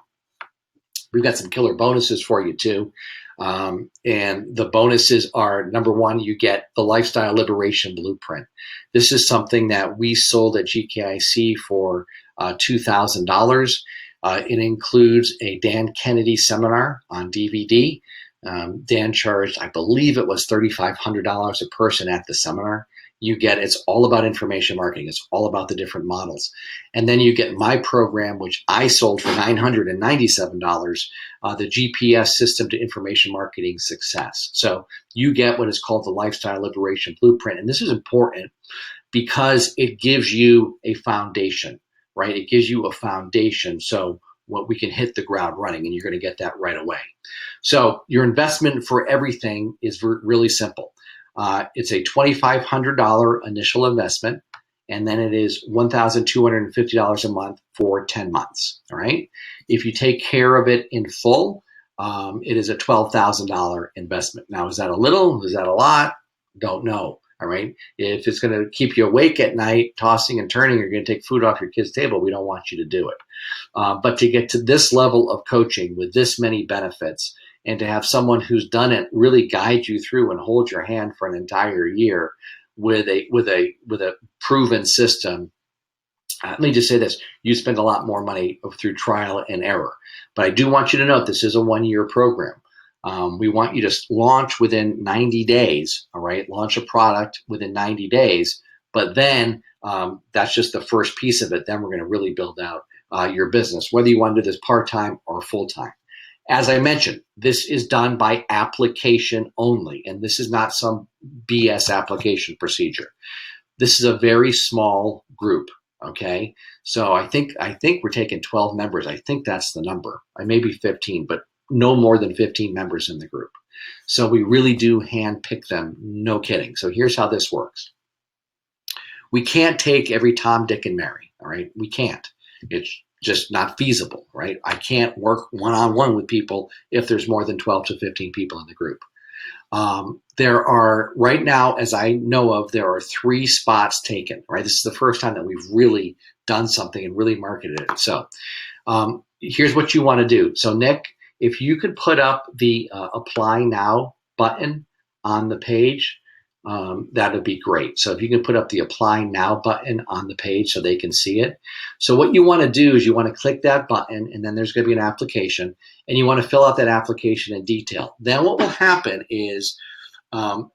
We've got some killer bonuses for you too. And the bonuses are, number 1, you get the Lifestyle Liberation Blueprint. This is something that we sold at GKIC for $2,000. It includes a Dan Kennedy seminar on DVD. Dan charged, I believe it was $3,500 a person at the seminar. You get, it's all about information marketing. It's all about the different models. And then you get my program, which I sold for $997, the GPS System to Information Marketing Success. So you get what is called the Lifestyle Liberation Blueprint. And this is important because it gives you a foundation, right? It gives you a foundation. So what we can hit the ground running, and you're going to get that right away. So your investment for everything is really simple. It's a $2,500 initial investment, and then it is $1,250 a month for 10 months, all right? If you take care of it in full, it is a $12,000 investment. Now, is that a little? Is that a lot? Don't know, all right? If it's going to keep you awake at night, tossing and turning, you're going to take food off your kid's table, we don't want you to do it. But to get to this level of coaching with this many benefits, and to have someone who's done it really guide you through and hold your hand for an entire year with a proven system. Let me just say this: you spend a lot more money through trial and error. But I do want you to note this is a 1-year program. We want you to launch within 90 days. All right, launch a product within 90 days. But then that's just the first piece of it. Then we're going to really build out your business, whether you want to do this part-time or full-time. As I mentioned, this is done by application only, and this is not some BS application procedure. This is a very small group, okay? So I think we're taking 12 members. I think that's the number. I may be 15, but no more than 15 members in the group. So we really do handpick them, no kidding. So here's how this works. We can't take every Tom, Dick, and Mary, all right? We can't. It's just not feasible, right? I can't work one-on-one with people if there's more than 12 to 15 people in the group. There are, right now, as I know of, there are 3 spots taken, right? This is the first time that we've really done something and really marketed it. So here's what you want to do. So Nick, if you could put up the Apply Now button on the page, that would be great. So if you can put up the Apply Now button on the page so they can see it. So what you want to do is you want to click that button, and then there's going to be an application, and you want to fill out that application in detail. Then what will happen is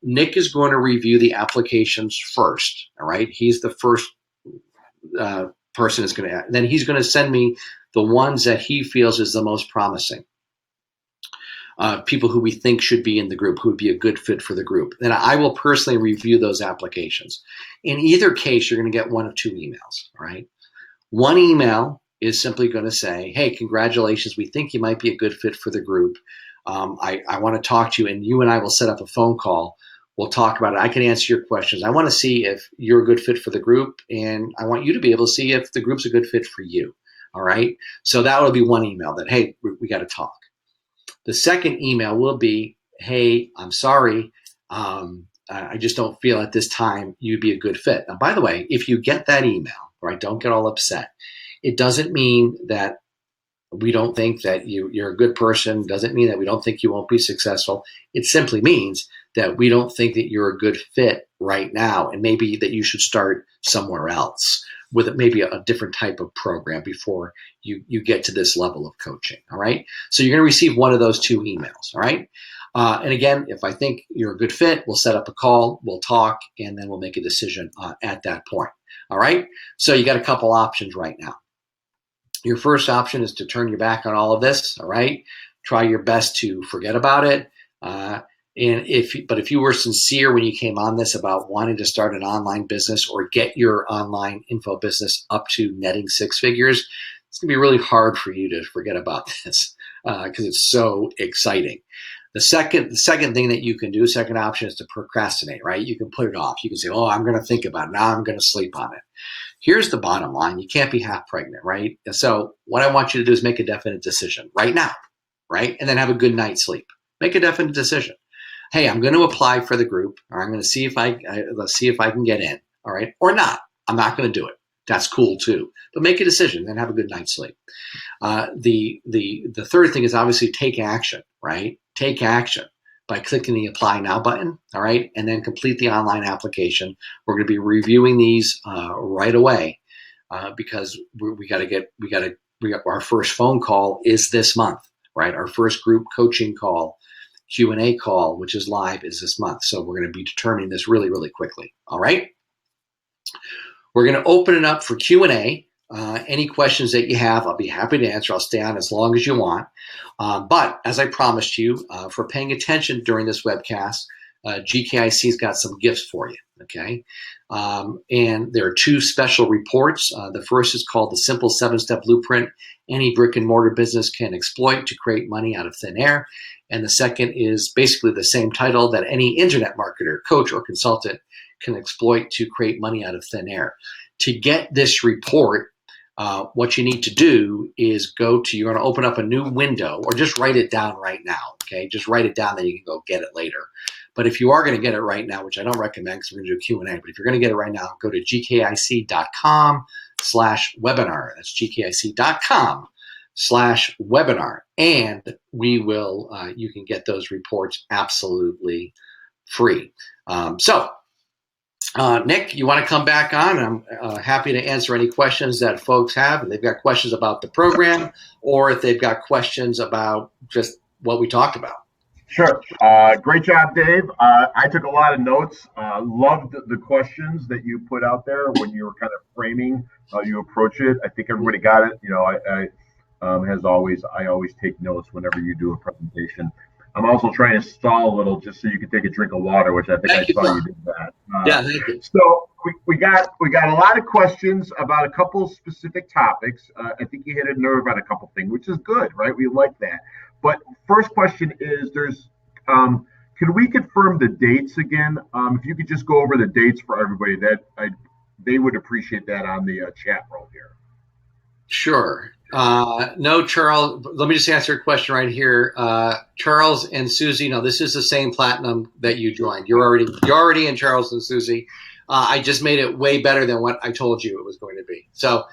Nick is going to review the applications first, all right? He's the first person is going to, then he's going to send me the ones that he feels is the most promising. People who we think should be in the group, who would be a good fit for the group. Then I will personally review those applications. In either case, you're going to get 1 of 2 emails, all right? One email is simply going to say, hey, congratulations, we think you might be a good fit for the group. I want to talk to you, and you and I will set up a phone call. We'll talk about it. I can answer your questions. I want to see if you're a good fit for the group, and I want you to be able to see if the group's a good fit for you, all right? So that will be one email that, hey, we got to talk. The second email will be, hey, I'm sorry, I just don't feel at this time you'd be a good fit. Now, by the way, if you get that email, right, don't get all upset. It doesn't mean that we don't think that you're a good person. Doesn't mean that we don't think you won't be successful. It simply means that we don't think that you're a good fit right now, and maybe that you should start somewhere else with maybe a different type of program before you get to this level of coaching. All right. So you're going to receive one of those two emails. All right. And again, if I think you're a good fit, we'll set up a call, we'll talk, and then we'll make a decision at that point. All right. So you got a couple options right now. Your first option is to turn your back on all of this. All right. Try your best to forget about it. But if you were sincere when you came on this about wanting to start an online business or get your online info business up to netting six figures, it's going to be really hard for you to forget about this because it's so exciting. The second thing that you can do, second option, is to procrastinate, right? You can put it off. You can say, oh, I'm going to think about it. Now I'm going to sleep on it. Here's the bottom line. You can't be half pregnant, right? So what I want you to do is make a definite decision right now, right? And then have a good night's sleep. Make a definite decision. Hey, I'm going to apply for the group, or I'm going to see if let's see if I can get in, all right? Or not. I'm not going to do it. That's cool too. But make a decision and have a good night's sleep. The third thing is obviously take action, right? Take action by clicking the Apply Now button, all right? And then complete the online application. We're going to be reviewing these right away because we got our first phone call is this month, right? Our first group coaching call, Q&A call, which is live, is this month. So we're going to be determining this really, really quickly, all right? We're going to open it up for Q&A. Any questions that you have, I'll be happy to answer. I'll stay on as long as you want. But as I promised you, for paying attention during this webcast, GKIC's got some gifts for you, okay? And there are two special reports. The first is called The Simple 7-Step Blueprint Any Brick and Mortar Business Can Exploit to Create Money Out of Thin Air. And the second is basically the same title, that any internet marketer, coach, or consultant can exploit to create money out of thin air. To get this report, what you need to do is you're going to open up a new window, or just write it down right now, okay? Just write it down, then you can go get it later. But if you are going to get it right now, which I don't recommend because we're going to do Q&A, but if you're going to get it right now, go to gkic.com/webinar. That's gkic.com/webinar. And we will, you can get those reports absolutely free. Nick, you want to come back on? I'm happy to answer any questions that folks have. If they've got questions about the program, or if they've got questions about just what we talked about. Sure. Great job, Dave. I took a lot of notes. Loved the questions that you put out there when you were kind of framing how you approach it. I think everybody got it. You know, as always, I always take notes whenever you do a presentation. I'm also trying to stall a little just so you can take a drink of water, which I think I saw you did that. Yeah, thank you. So we got a lot of questions about a couple specific topics. I think you hit a nerve on a couple things, which is good, right? We like that. But first question is, can we confirm the dates again? If you could just go over the dates for everybody, they would appreciate that on the chat roll here. Sure. No, Charles, let me just answer your question right here. Charles and Susie, no, this is the same platinum that you joined. You're already in, Charles and Susie. I just made it way better than what I told you it was going to be. So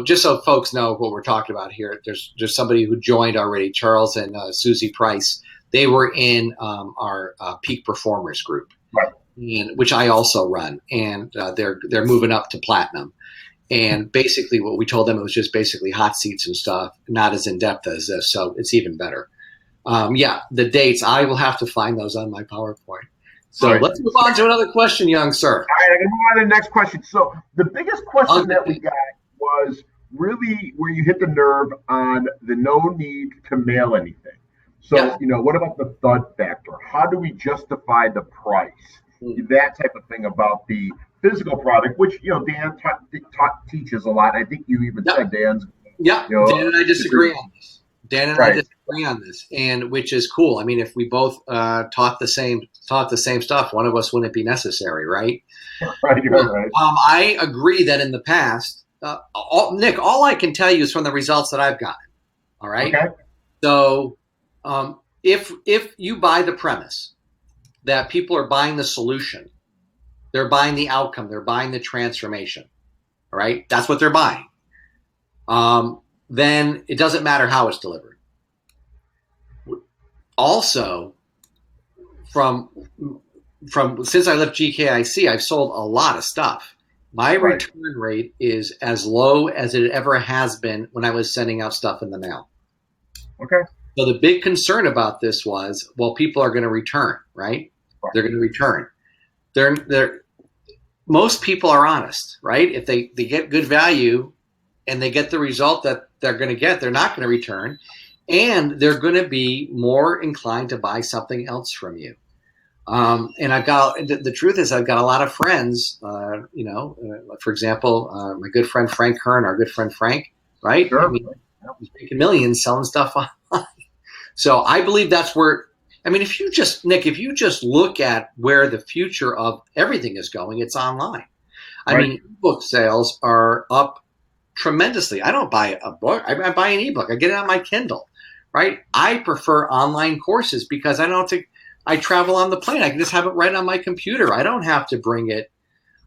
just so folks know what we're talking about here, there's somebody who joined already, Charles and Susie Price. They were in our Peak Performers group, right, which I also run, and they're moving up to platinum. And basically what we told them, it was just basically hot seats and stuff, not as in-depth as this, so it's even better. Yeah, the dates, I will have to find those on my PowerPoint. So right. Let's move on to another question, young sir. All right, I'm going to move on to the next question. So the biggest question that we got was really where you hit the nerve on the no need to mail anything. So, yeah. You know, what about the thud factor? How do we justify the price? That type of thing about the physical product, which, you know, Dan teaches a lot. I think you even said Dan's. Yeah, you know, Dan and I disagree on this. Dan and I disagree on this, and which is cool. I mean, if we both taught the same stuff, one of us wouldn't be necessary, right? Right, right. I agree that in the past, Nick, all I can tell you is from the results that I've gotten. All right. Okay. So, if you buy the premise that people are buying the solution, they're buying the outcome, they're buying the transformation, all right? That's what they're buying. Then it doesn't matter how it's delivered. Also, from since I left GKIC, I've sold a lot of stuff. My return rate is as low as it ever has been when I was sending out stuff in the mail. Okay. So the big concern about this was, well, people are going to return, right? They're going to return. Most people are honest, right? If they get good value and they get the result that they're going to get, they're not going to return. And they're going to be more inclined to buy something else from you. And the truth is, I've got a lot of friends, for example, my good friend Frank Kern, our good friend Frank, right? Sure. I mean, he's making millions selling stuff online. So I believe that's where, if you just look at where the future of everything is going, it's online. Ebook sales are up tremendously. I don't buy a book. I buy an ebook. I get it on my Kindle, right? I prefer online courses because I travel on the plane. I can just have it right on my computer. I don't have to bring it,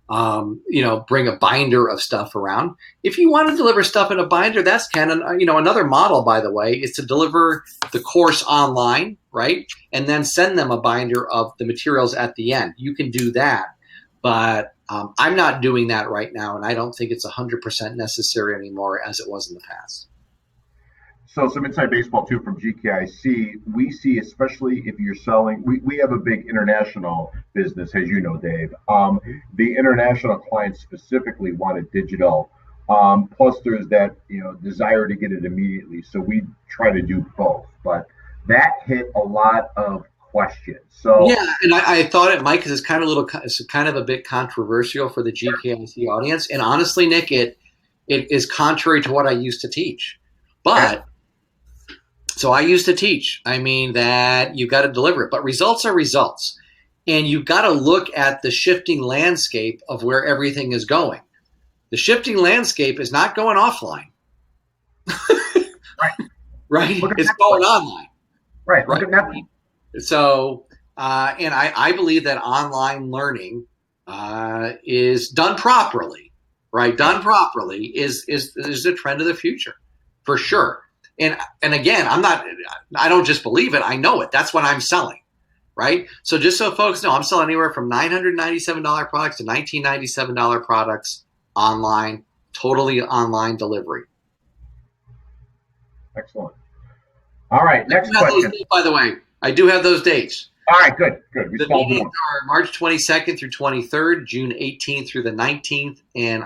bring a binder of stuff around. If you want to deliver stuff in a binder, that's another model, by the way, is to deliver the course online, right? And then send them a binder of the materials at the end. You can do that. But I'm not doing that right now, and I don't think it's 100% necessary anymore as it was in the past. So some inside baseball too from GKIC. We see, especially if you're selling, we have a big international business, as you know, Dave. The international clients specifically want it digital. Plus, there's that desire to get it immediately. So we try to do both, but that hit a lot of questions. So yeah, and I thought it might, because it's kind of a bit controversial for the GKIC audience. And honestly, Nick, it is contrary to what I used to teach, but. So I used to teach, that you've got to deliver it, but results are results. And you've got to look at the shifting landscape of where everything is going. The shifting landscape is not going offline. Right? It's going online. Right. Look at Netflix. So, and I believe that online learning is done properly, right? Done properly is the trend of the future, for sure. And again, I don't just believe it, I know it. That's what I'm selling, right? So just so folks know, I'm selling anywhere from $997 products to $1997 products online, totally online delivery. Excellent. All right, next question. Dates, by the way, I do have those dates. All right, good. The meetings are March 22nd through 23rd, June 18th through the 19th, and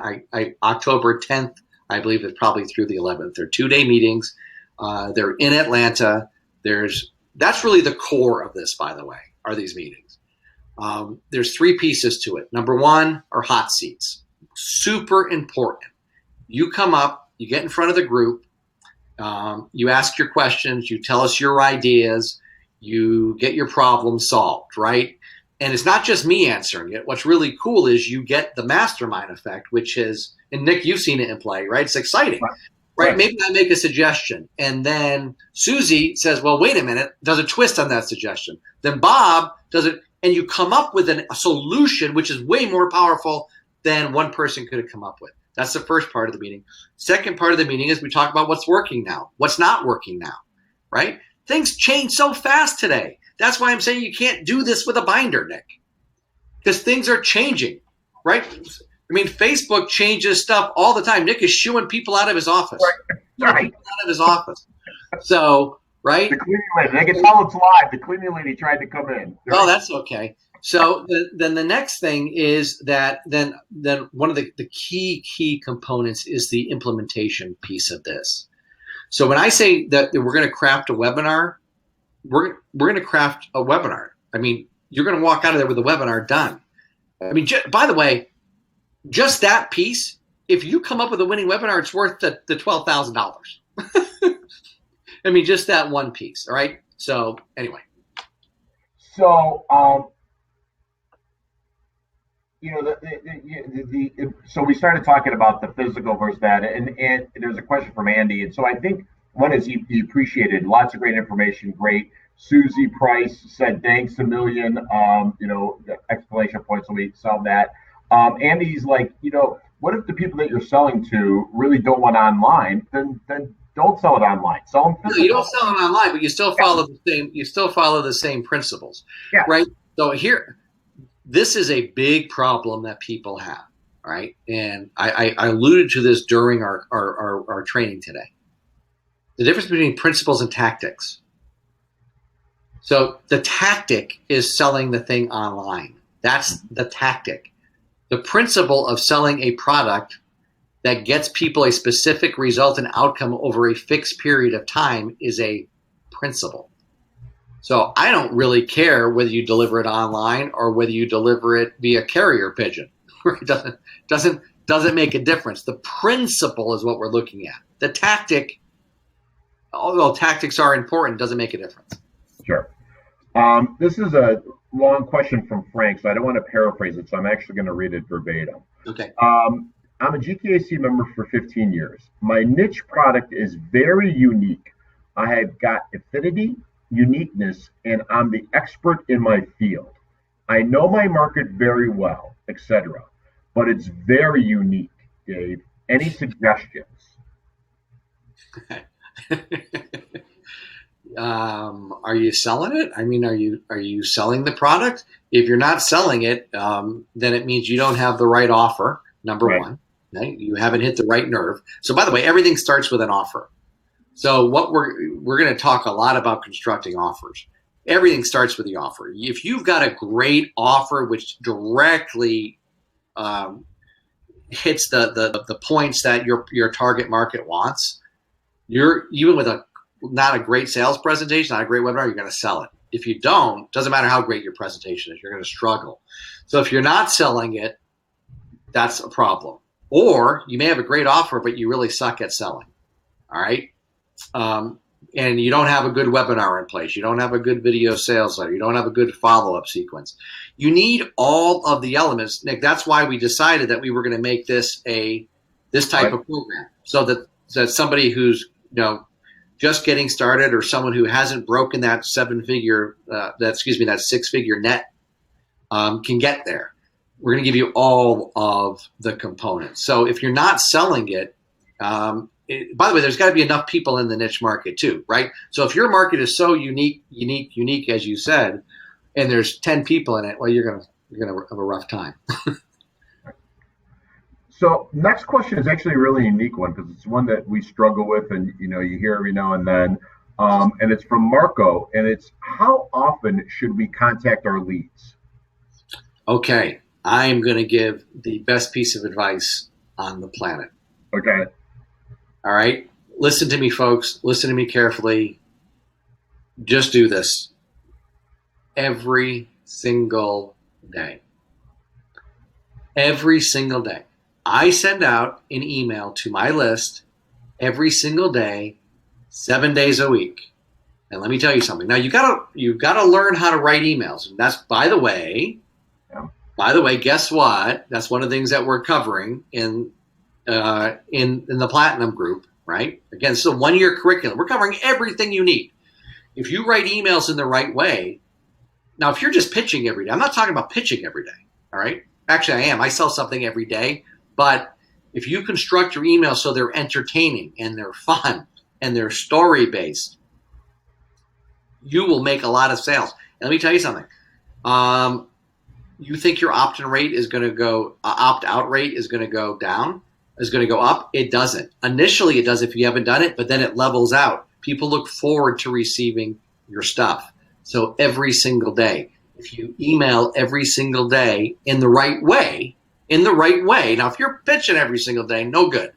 October 10th, I believe, is probably through the 11th. They're 2-day meetings. They're in Atlanta. That's really the core of this, by the way, are these meetings. There's 3 pieces to it. Number 1 are hot seats. Super important. You come up, you get in front of the group, you ask your questions, you tell us your ideas, you get your problem solved, right? And it's not just me answering it. What's really cool is you get the mastermind effect, which is, and Nick, you've seen it in play, right? It's exciting. Right. Maybe I make a suggestion, and then Susie says, well, wait a minute, does a twist on that suggestion. Then Bob does it, and you come up with a solution which is way more powerful than one person could have come up with. That's the first part of the meeting. Second part of the meeting is we talk about what's working now, what's not working now, right? Things change so fast today. That's why I'm saying you can't do this with a binder, Nick, because things are changing, right? Facebook changes stuff all the time. Nick is shooing people out of his office. Right. Out of his office. So, right? The cleaning lady. They can tell it's live. The cleaning lady tried to come in. Oh, that's okay. So then the next thing is that then one of the key components is the implementation piece of this. So when I say that we're going to craft a webinar, we're going to craft a webinar. You're going to walk out of there with a webinar done. By the way, just that piece, if you come up with a winning webinar, it's worth the $12,000. Just that one piece. All right. So anyway. So, so we started talking about the physical versus that, and there's a question from Andy. And so I think one is he appreciated lots of great information. Great. Susie Price said, thanks a million, the exclamation points. So we saw that. Andy's like, what if the people that you're selling to really don't want online? Then don't sell it online. Sell them physical. No, you don't sell it online, but you still follow the same. You still follow the same principles, right? So here, this is a big problem that people have, right? And I alluded to this during our training today. The difference between principles and tactics. So the tactic is selling the thing online. That's the tactic. The principle of selling a product that gets people a specific result and outcome over a fixed period of time is a principle. So I don't really care whether you deliver it online or whether you deliver it via carrier pigeon. It doesn't make a difference. The principle is what we're looking at. The tactic, although tactics are important, doesn't make a difference. Sure. This is a long question from Frank, so I don't want to paraphrase it, so I'm actually going to read it verbatim. Okay. I'm a GKIC member for 15 years. My niche product is very unique. I have got affinity, uniqueness, and I'm the expert in my field. I know my market very well, etc. But it's very unique, Dave. Any suggestions? Are you selling it? I mean, are you selling the product? If you're not selling it, then it means you don't have the right offer. Number one, right? You haven't hit the right nerve. So, by the way, everything starts with an offer. So, what we're going to talk a lot about constructing offers. Everything starts with the offer. If you've got a great offer which directly hits the points that your target market wants, you're even with not a great sales presentation, not a great webinar, you're going to sell it. If you don't, doesn't matter how great your presentation is, you're going to struggle. So if you're not selling it, that's a problem. Or you may have a great offer, but you really suck at selling. All right. And you don't have a good webinar in place. You don't have a good video sales letter. You don't have a good follow-up sequence. You need all of the elements, Nick. That's why we decided that we were going to make this this type of program, so that somebody who's just getting started, or someone who hasn't broken that that six-figure net can get there. We're going to give you all of the components. So if you're not selling it, by the way, there's got to be enough people in the niche market too, right? So if your market is so unique, as you said, and there's 10 people in it, well, you're gonna have a rough time. So next question is actually a really unique one, because it's one that we struggle with, and you hear every now and then, and it's from Marco, and it's, how often should we contact our leads? Okay, I am going to give the best piece of advice on the planet. Okay. All right, listen to me, folks. Listen to me carefully. Just do this every single day. Every single day. I send out an email to my list every single day, 7 days a week. And let me tell you something. Now you've got to learn how to write emails. And that's, by the way, guess what? That's one of the things that we're covering in the Platinum group, right? Again, it's a 1-year curriculum. We're covering everything you need. If you write emails in the right way, now if you're just pitching every day, I'm not talking about pitching every day, all right? Actually, I am. I sell something every day. But if you construct your emails so they're entertaining and they're fun and they're story-based, you will make a lot of sales. And let me tell you something. You think your opt-out rate is going to go down, is going to go up? It doesn't. Initially, it does if you haven't done it, but then it levels out. People look forward to receiving your stuff. So every single day, if you email every single day in the right way, now if you're pitching every single day, no good.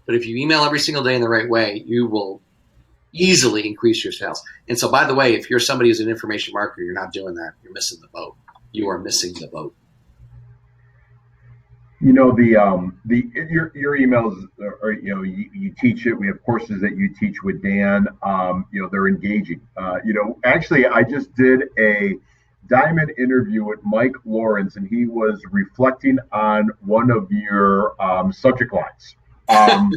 But if you email every single day in the right way, you will easily increase your sales. And so, by the way, if you're somebody who's an information marketer, you're not doing that, you're missing the boat. You are missing the boat. Your emails are, you teach it. We have courses that you teach with Dan. They're engaging. Actually, I just did a diamond interview with Mike Lawrence, and he was reflecting on one of your subject lines. And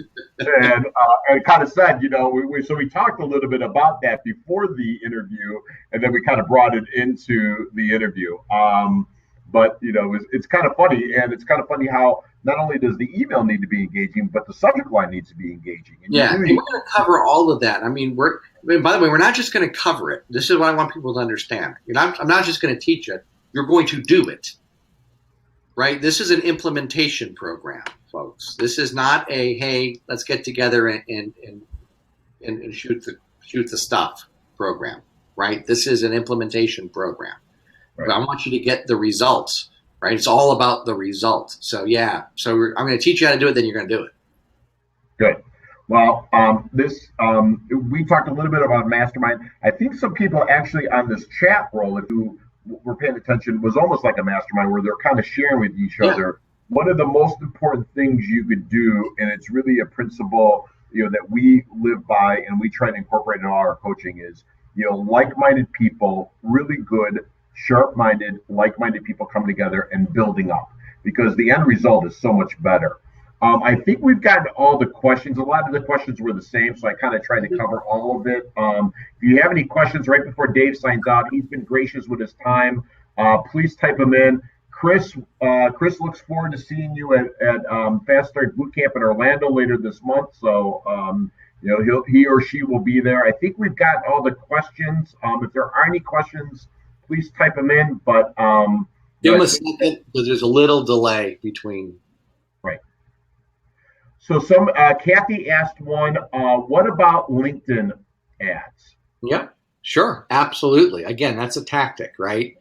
kind of said, we talked a little bit about that before the interview, and then we kind of brought it into the interview. But it's kind of funny, and it's kind of funny how not only does the email need to be engaging, but the subject line needs to be engaging. And and we're going to cover all of that. I mean, by the way, we're not just going to cover it. This is what I want people to understand. I'm not just going to teach it. You're going to do it. right? This is an implementation program, folks. This is not a, hey, let's get together and shoot the stuff program, right? This is an implementation program. Right. I want you to get the results, right? It's all about the results. So yeah, so I'm going to teach you how to do it, then you're going to do it. Good. Well, we talked a little bit about mastermind. I think some people actually on this chat roll, if you were paying attention, was almost like a mastermind where they're kind of sharing with each other. One of the most important things you could do, and it's really a principle, that we live by and we try to incorporate in all our coaching is, like-minded people, really good, sharp-minded, like-minded people coming together and building up, because the end result is so much better. I think we've gotten all the questions. A lot of the questions were the same, so I kind of tried to cover all of it. If you have any questions right before Dave signs out, he's been gracious with his time. Please type them in. Chris looks forward to seeing you at Fast Start Bootcamp in Orlando later this month. So he or she will be there. I think we've got all the questions. If there are any questions, please type them in. But give them a second because there's a little delay between. Right. So Kathy asked one, what about LinkedIn ads? Yeah, sure. Absolutely. Again, that's a tactic, right?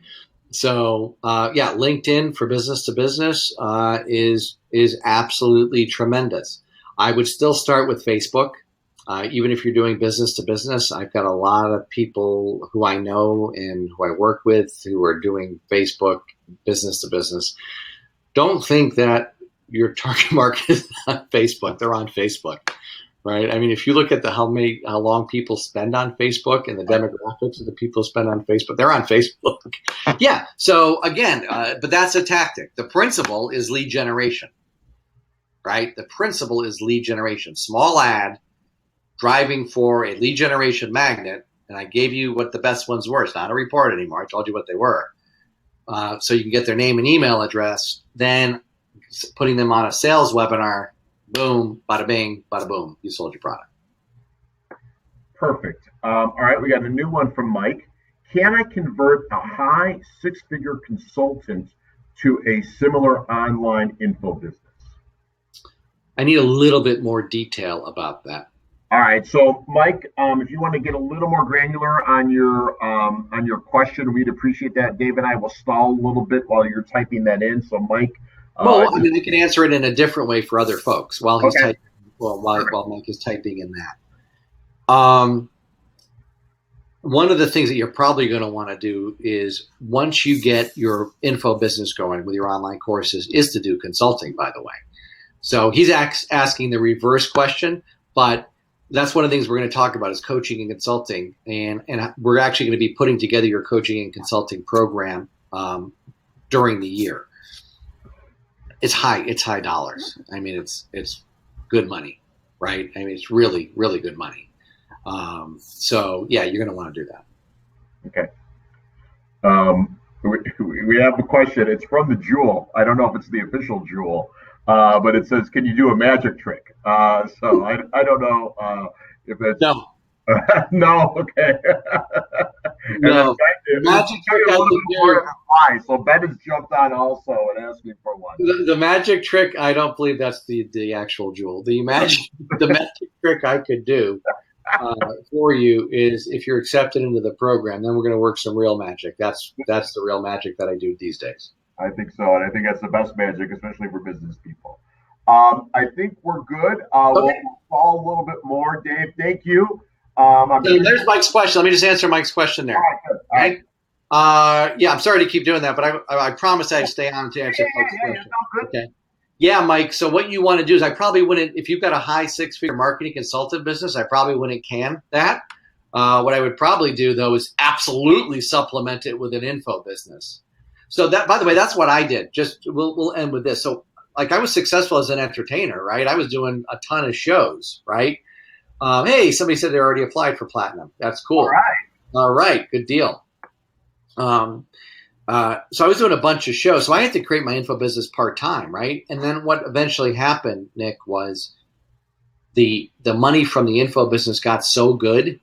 So LinkedIn for business to business is absolutely tremendous. I would still start with Facebook. Even if you're doing business to business, I've got a lot of people who I know and who I work with who are doing Facebook business to business. Don't think that your target market is on Facebook. They're on Facebook, right? I mean, if you look at how long people spend on Facebook and the demographics of the people spend on Facebook, they're on Facebook. Yeah. So again, but that's a tactic. The principle is lead generation, right? The principle is lead generation. Small ad driving for a lead generation magnet. And I gave you what the best ones were. It's not a report anymore. I told you what they were. So you can get their name and email address, then putting them on a sales webinar, boom, bada bing, bada boom, you sold your product. Perfect. All right, we got a new one from Mike. Can I convert a high six-figure consultant to a similar online info business? I need a little bit more detail about that. All right, so Mike, if you want to get a little more granular on your question, we'd appreciate that. Dave and I will stall a little bit while you're typing that in. So Mike, I can answer it in a different way for other folks while he's typing. While Mike is typing in that. One of the things that you're probably going to want to do is once you get your info business going with your online courses is to do consulting, by the way. So he's asking the reverse question, but that's one of the things we're going to talk about is coaching and consulting. And we're actually going to be putting together your coaching and consulting program during the year. It's high dollars. I mean, it's good money, right? I mean, it's really, really good money. So yeah, you're going to want to do that. Okay. We have a question. It's from the Jewel. I don't know if it's the official Jewel, but it says, "Can you do a magic trick?" So I don't know if it's no. No. Okay. No. Magic trick. So Ben has jumped on also and asked me for one. The magic trick. I don't believe that's the actual Jewel. The magic trick I could do for you is if you're accepted into the program, then we're going to work some real magic. That's the real magic that I do these days. I think so, and I think that's the best magic, especially for business people. I think we're good. We'll follow a little bit more. Dave, thank you. There's Mike's question. Let me just answer Mike's question there. All right. I'm sorry to keep doing that, but I promise I'd stay on to answer Mike's question. Okay. Yeah, Mike. So what you want to do is I probably wouldn't, if you've got a high six-figure marketing consultant business, I probably wouldn't can that. What I would probably do, though, is absolutely supplement it with an info business. So that, by the way, that's what I did. Just we'll end with this. So like I was successful as an entertainer, right? I was doing a ton of shows, right? Hey, somebody said they already applied for platinum. That's cool. All right. Good deal. So I was doing a bunch of shows. So I had to create my info business part-time, right? And then what eventually happened, Nick, was the money from the info business got so good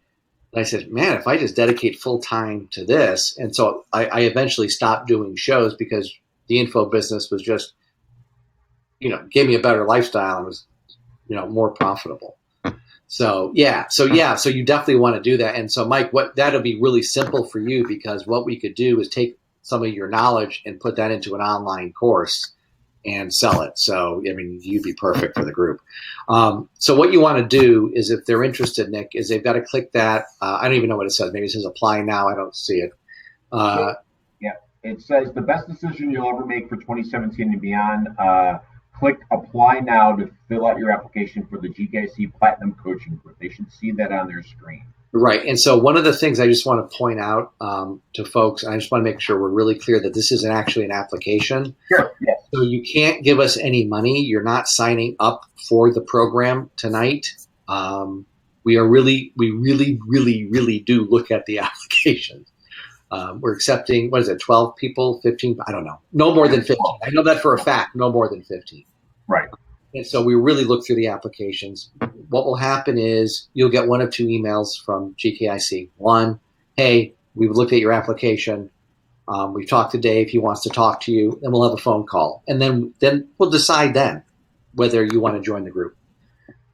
that I said, man, if I just dedicate full time to this. And so I eventually stopped doing shows because the info business was just, gave me a better lifestyle and was, more profitable. So you definitely want to do that. And so, Mike, that'll be really simple for you, because what we could do is take some of your knowledge and put that into an online course and sell it. So, you'd be perfect for the group. So what you want to do is, if they're interested, Nick, is they've got to click that. I don't even know what it says. Maybe it says apply now. I don't see it. Yeah, it says the best decision you'll ever make for 2017 and beyond. Click apply now to fill out your application for the GKIC Platinum Coaching Group. They should see that on their screen. Right. And so one of the things I just want to point out to folks, I just want to make sure we're really clear that this isn't actually an application. Sure. Yes. So you can't give us any money. You're not signing up for the program tonight. We really, really do look at the application. We're accepting, 12 people, 15? I don't know. No more than 15. I know that for a fact, no more than 15. Right. And so we really look through the applications. What will happen is you'll get one of two emails from GKIC. One, hey, we've looked at your application. We've talked to Dave. He wants to talk to you. Then we'll have a phone call. And then we'll decide then whether you want to join the group.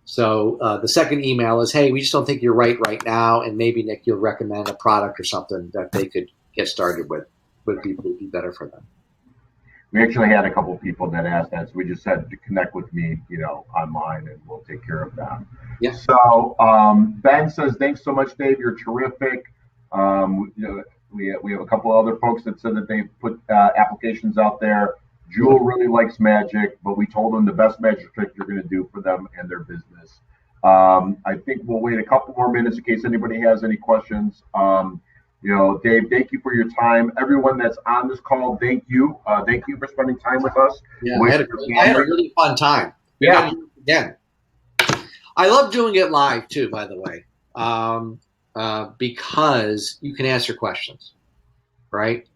So the second email is, hey, we just don't think you're right now. And maybe, Nick, you'll recommend a product or something that they could get started with. Would be better for them. We actually had a couple of people that asked that, so we just had to connect with me, online, and we'll take care of that. Yeah. So Ben says, thanks so much, Dave. You're terrific. We have a couple of other folks that said that they put applications out there. Jewel really likes magic, but we told them the best magic trick you're going to do for them and their business. I think we'll wait a couple more minutes in case anybody has any questions. Dave, thank you for your time. Everyone that's on this call, thank you. Thank you for spending time with us. Yeah, I had a really fun time. Yeah. Again, I love doing it live too, by the way, because you can answer questions, right?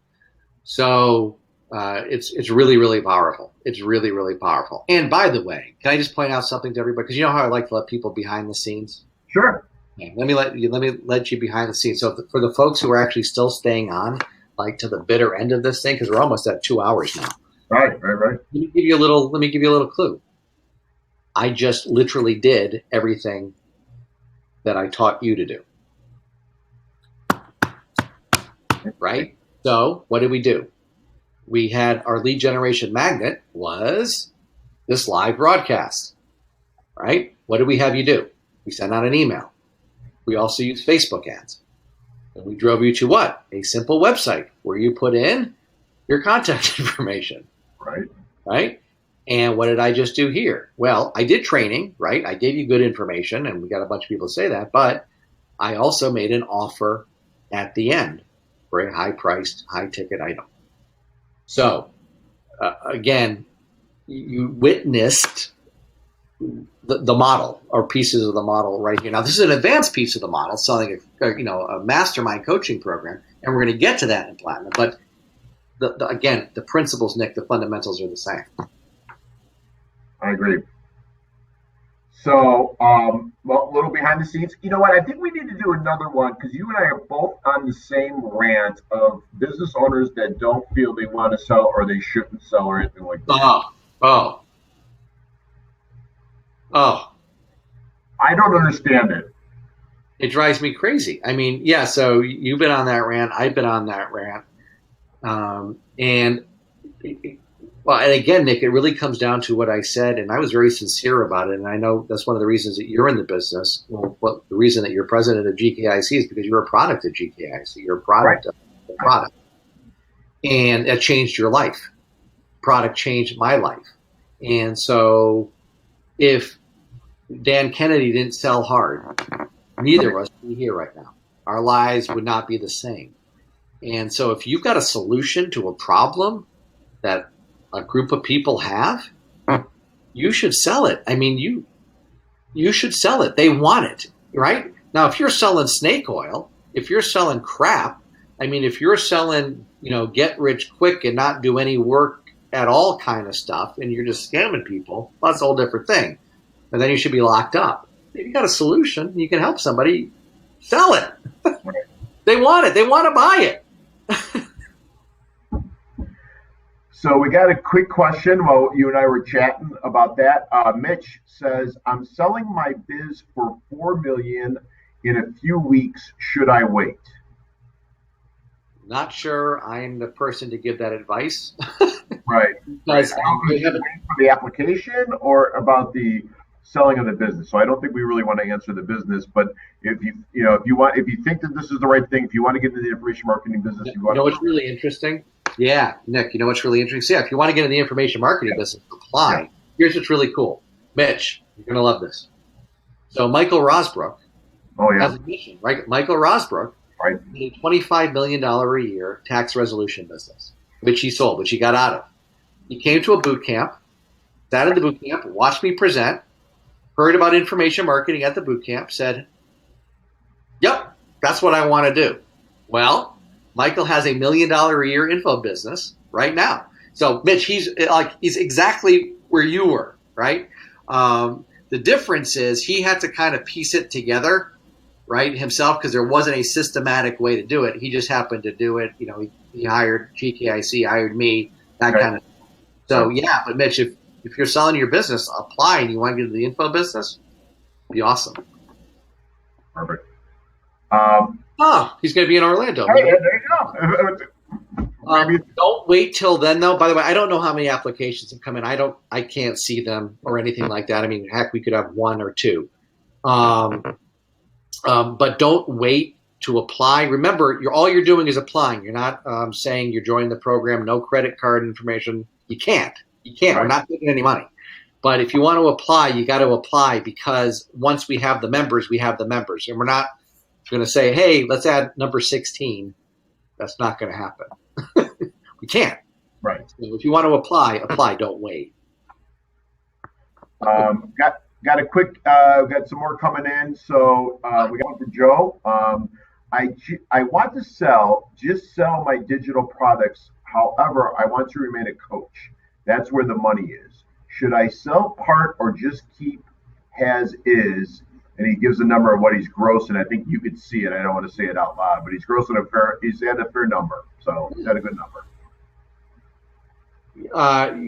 So it's really, really powerful. It's really, really powerful. And by the way, can I just point out something to everybody? Because you know how I like to let people behind the scenes. Sure. Yeah, let me let you behind the scenes. So for the folks who are actually still staying on, like to the bitter end of this thing, because we're almost at 2 hours now. Right. Let me give you a little clue. I just literally did everything that I taught you to do. Right? So what did we do? We had our lead generation magnet was this live broadcast. Right? What did we have you do? We sent out an email. We also use Facebook ads. And we drove you to what? A simple website where you put in your contact information. Right? And what did I just do here? Well, I did training, right? I gave you good information, and we got a bunch of people to say that, but I also made an offer at the end for a high-priced, high-ticket item. So, again, you witnessed the model or pieces of the model right here. Now, this is an advanced piece of the model, selling a mastermind coaching program, and we're going to get to that in Platinum. But again, the principles, Nick, the fundamentals are the same. I agree. So, a little behind the scenes. You know what? I think we need to do another one because you and I are both on the same rant of business owners that don't feel they want to sell or they shouldn't sell or anything like that. Oh. I don't understand it. It drives me crazy. I mean, yeah, so you've been on that rant. I've been on that rant. And again, Nick, it really comes down to what I said, and I was very sincere about it. And I know that's one of the reasons that you're in the business. Well, the reason that you're president of GKIC is because you're a product of GKIC. You're a product of the product. And it changed your life. Product changed my life. And so if Dan Kennedy didn't sell hard, neither of us would be here right now. Our lives would not be the same. And so if you've got a solution to a problem that a group of people have, you should sell it. I mean, you should sell it. They want it, right? Now, if you're selling snake oil, if you're selling crap, I mean, if you're selling, get rich quick and not do any work at all kind of stuff, and you're just scamming people, well, that's a whole different thing. And then you should be locked up. If you got a solution, you can help somebody, sell it. They want it. They want to buy it. So we got a quick question while you and I were chatting about that. Mitch says, "I'm selling my biz for 4 million in a few weeks. Should I wait?" Not sure I'm the person to give that advice. Right. Right. Because I don't know if they you haven't. wait for the application or about the selling of the business. So I don't think we really want to answer the business, but if you think that this is the right thing, if you want to get into the information marketing business, You you want know to. what's really interesting? Yeah, Nick, you know what's really interesting? Yeah, if you want to get in the information marketing Yeah. business, Yeah. apply. Here's what's really cool. Mitch, you're going to love this. So Michael Rosbrook Oh has yeah. a mission, right? Michael Rosbrook Right. had a $25 million a year tax resolution business, which he sold, which he got out of. He came to a boot camp, sat in the boot camp, watched me present, heard about information marketing at the boot camp, said, yep, that's what I want to do. Well, Michael has $1 million a year info business right now. So Mitch, he's exactly where you were, right? The difference is he had to kind of piece it together, right, himself, because there wasn't a systematic way to do it. He just happened to do it. He hired GKIC, hired me, that Okay. kind of. So yeah, but Mitch, if you're selling your business, apply and you want to get into the info business, it'd be awesome. Perfect. Oh, he's going to be in Orlando. Hey, there you go. Maybe. Don't wait till then, though. By the way, I don't know how many applications have come in. I can't see them or anything like that. I mean, heck, we could have one or two. But don't wait to apply. Remember, all you're doing is applying. You're not saying you're joining the program. No credit card information. You can't. Right. We're not taking any money. But if you want to apply, you got to apply, because once we have the members, we have the members, and we're not going to say, "Hey, let's add number 16." That's not going to happen. We can't. Right. So if you want to apply. Don't wait. Got a quick. Got some more coming in. So we got for Joe. I want to sell my digital products. However, I want to remain a coach. That's where the money is. Should I sell part or just keep as is? And he gives a number of what he's grossing. I think you could see it. I don't want to say it out loud, but he's grossing he's at a fair number. So he's at a good number.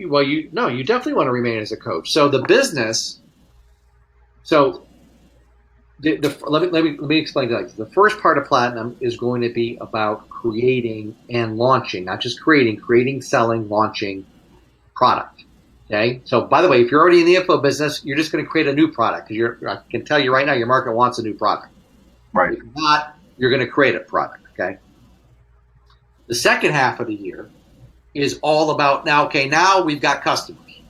Well, you definitely want to remain as a coach. So the business. So let me explain that. The first part of Platinum is going to be about creating and launching, not just creating, selling, launching product. Okay. So by the way, if you're already in the info business, you're just going to create a new product, because I can tell you right now, your market wants a new product. Right. If not, you're going to create a product. Okay. The second half of the year is all about now we've got customers,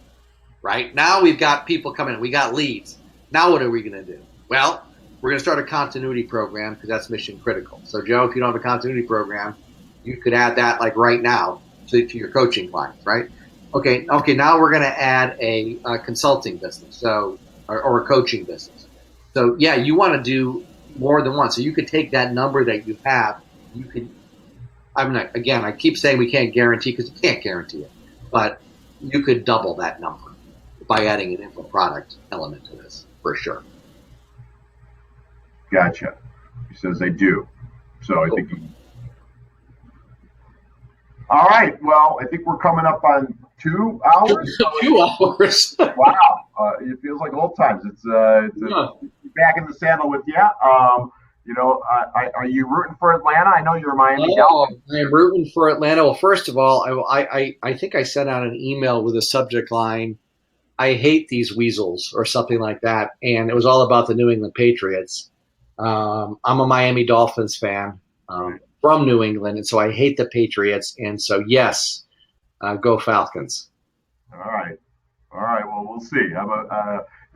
right? Now we've got people coming in, we got leads. Now what are we going to do? Well, we're going to start a continuity program, because that's mission critical. So Joe, if you don't have a continuity program, you could add that like right now to your coaching clients, right? Okay. Now we're going to add a consulting business, or a coaching business. So yeah, you want to do more than one. So you could take that number that you have, you could. I keep saying we can't guarantee, because you can't guarantee it, but you could double that number by adding an info product element to this, for sure. Gotcha. He says they do. So I think. All right. Well, I think we're coming up on 2 hours. 2 hours. Wow. It feels like old times. It's back in the saddle with you. Are you rooting for Atlanta? I know you're a Miami Dolphins. I'm rooting for Atlanta. Well, first of all, I think I sent out an email with a subject line, "I hate these weasels," or something like that, and it was all about the New England Patriots. I'm a Miami Dolphins fan from New England, and so I hate the Patriots. And so, yes, go Falcons. All right. Well, we'll see.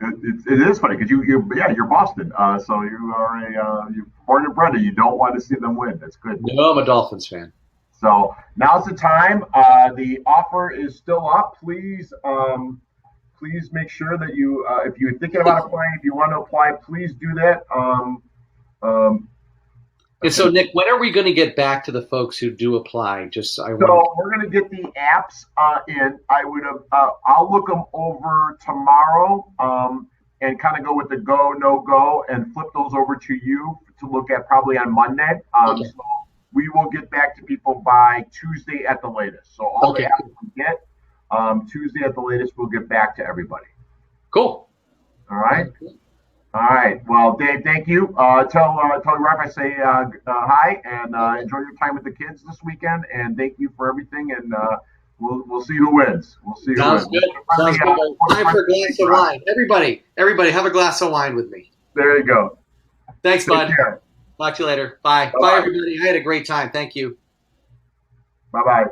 It is funny because you're Boston, so you are you're born and bred. You don't want to see them win. That's good. No, I'm a Dolphins fan. So now's the time. The offer is still up. Please make sure that if you're thinking about applying, if you want to apply, please do that. And so, Nick, when are we going to get back to the folks who do apply? We're going to get the apps in. I'll look them over tomorrow and kind of go with the go, no go, and flip those over to you to look at probably on Monday. Okay. we will get back to people by Tuesday at the latest. So all the Okay. apps we get, Tuesday at the latest, we'll get back to everybody. Cool. All right. All right. Well, Dave, thank you. Tell your wife I say hi and enjoy your time with the kids this weekend. And thank you for everything. And we'll see who wins. We'll see who Sounds wins. good. Sounds good. Time for a glass of wine. Everybody, have a glass of wine with me. There you go. Thanks, Take bud. care. Talk to you later. Bye. Bye-bye. Bye, everybody. I had a great time. Thank you. Bye bye.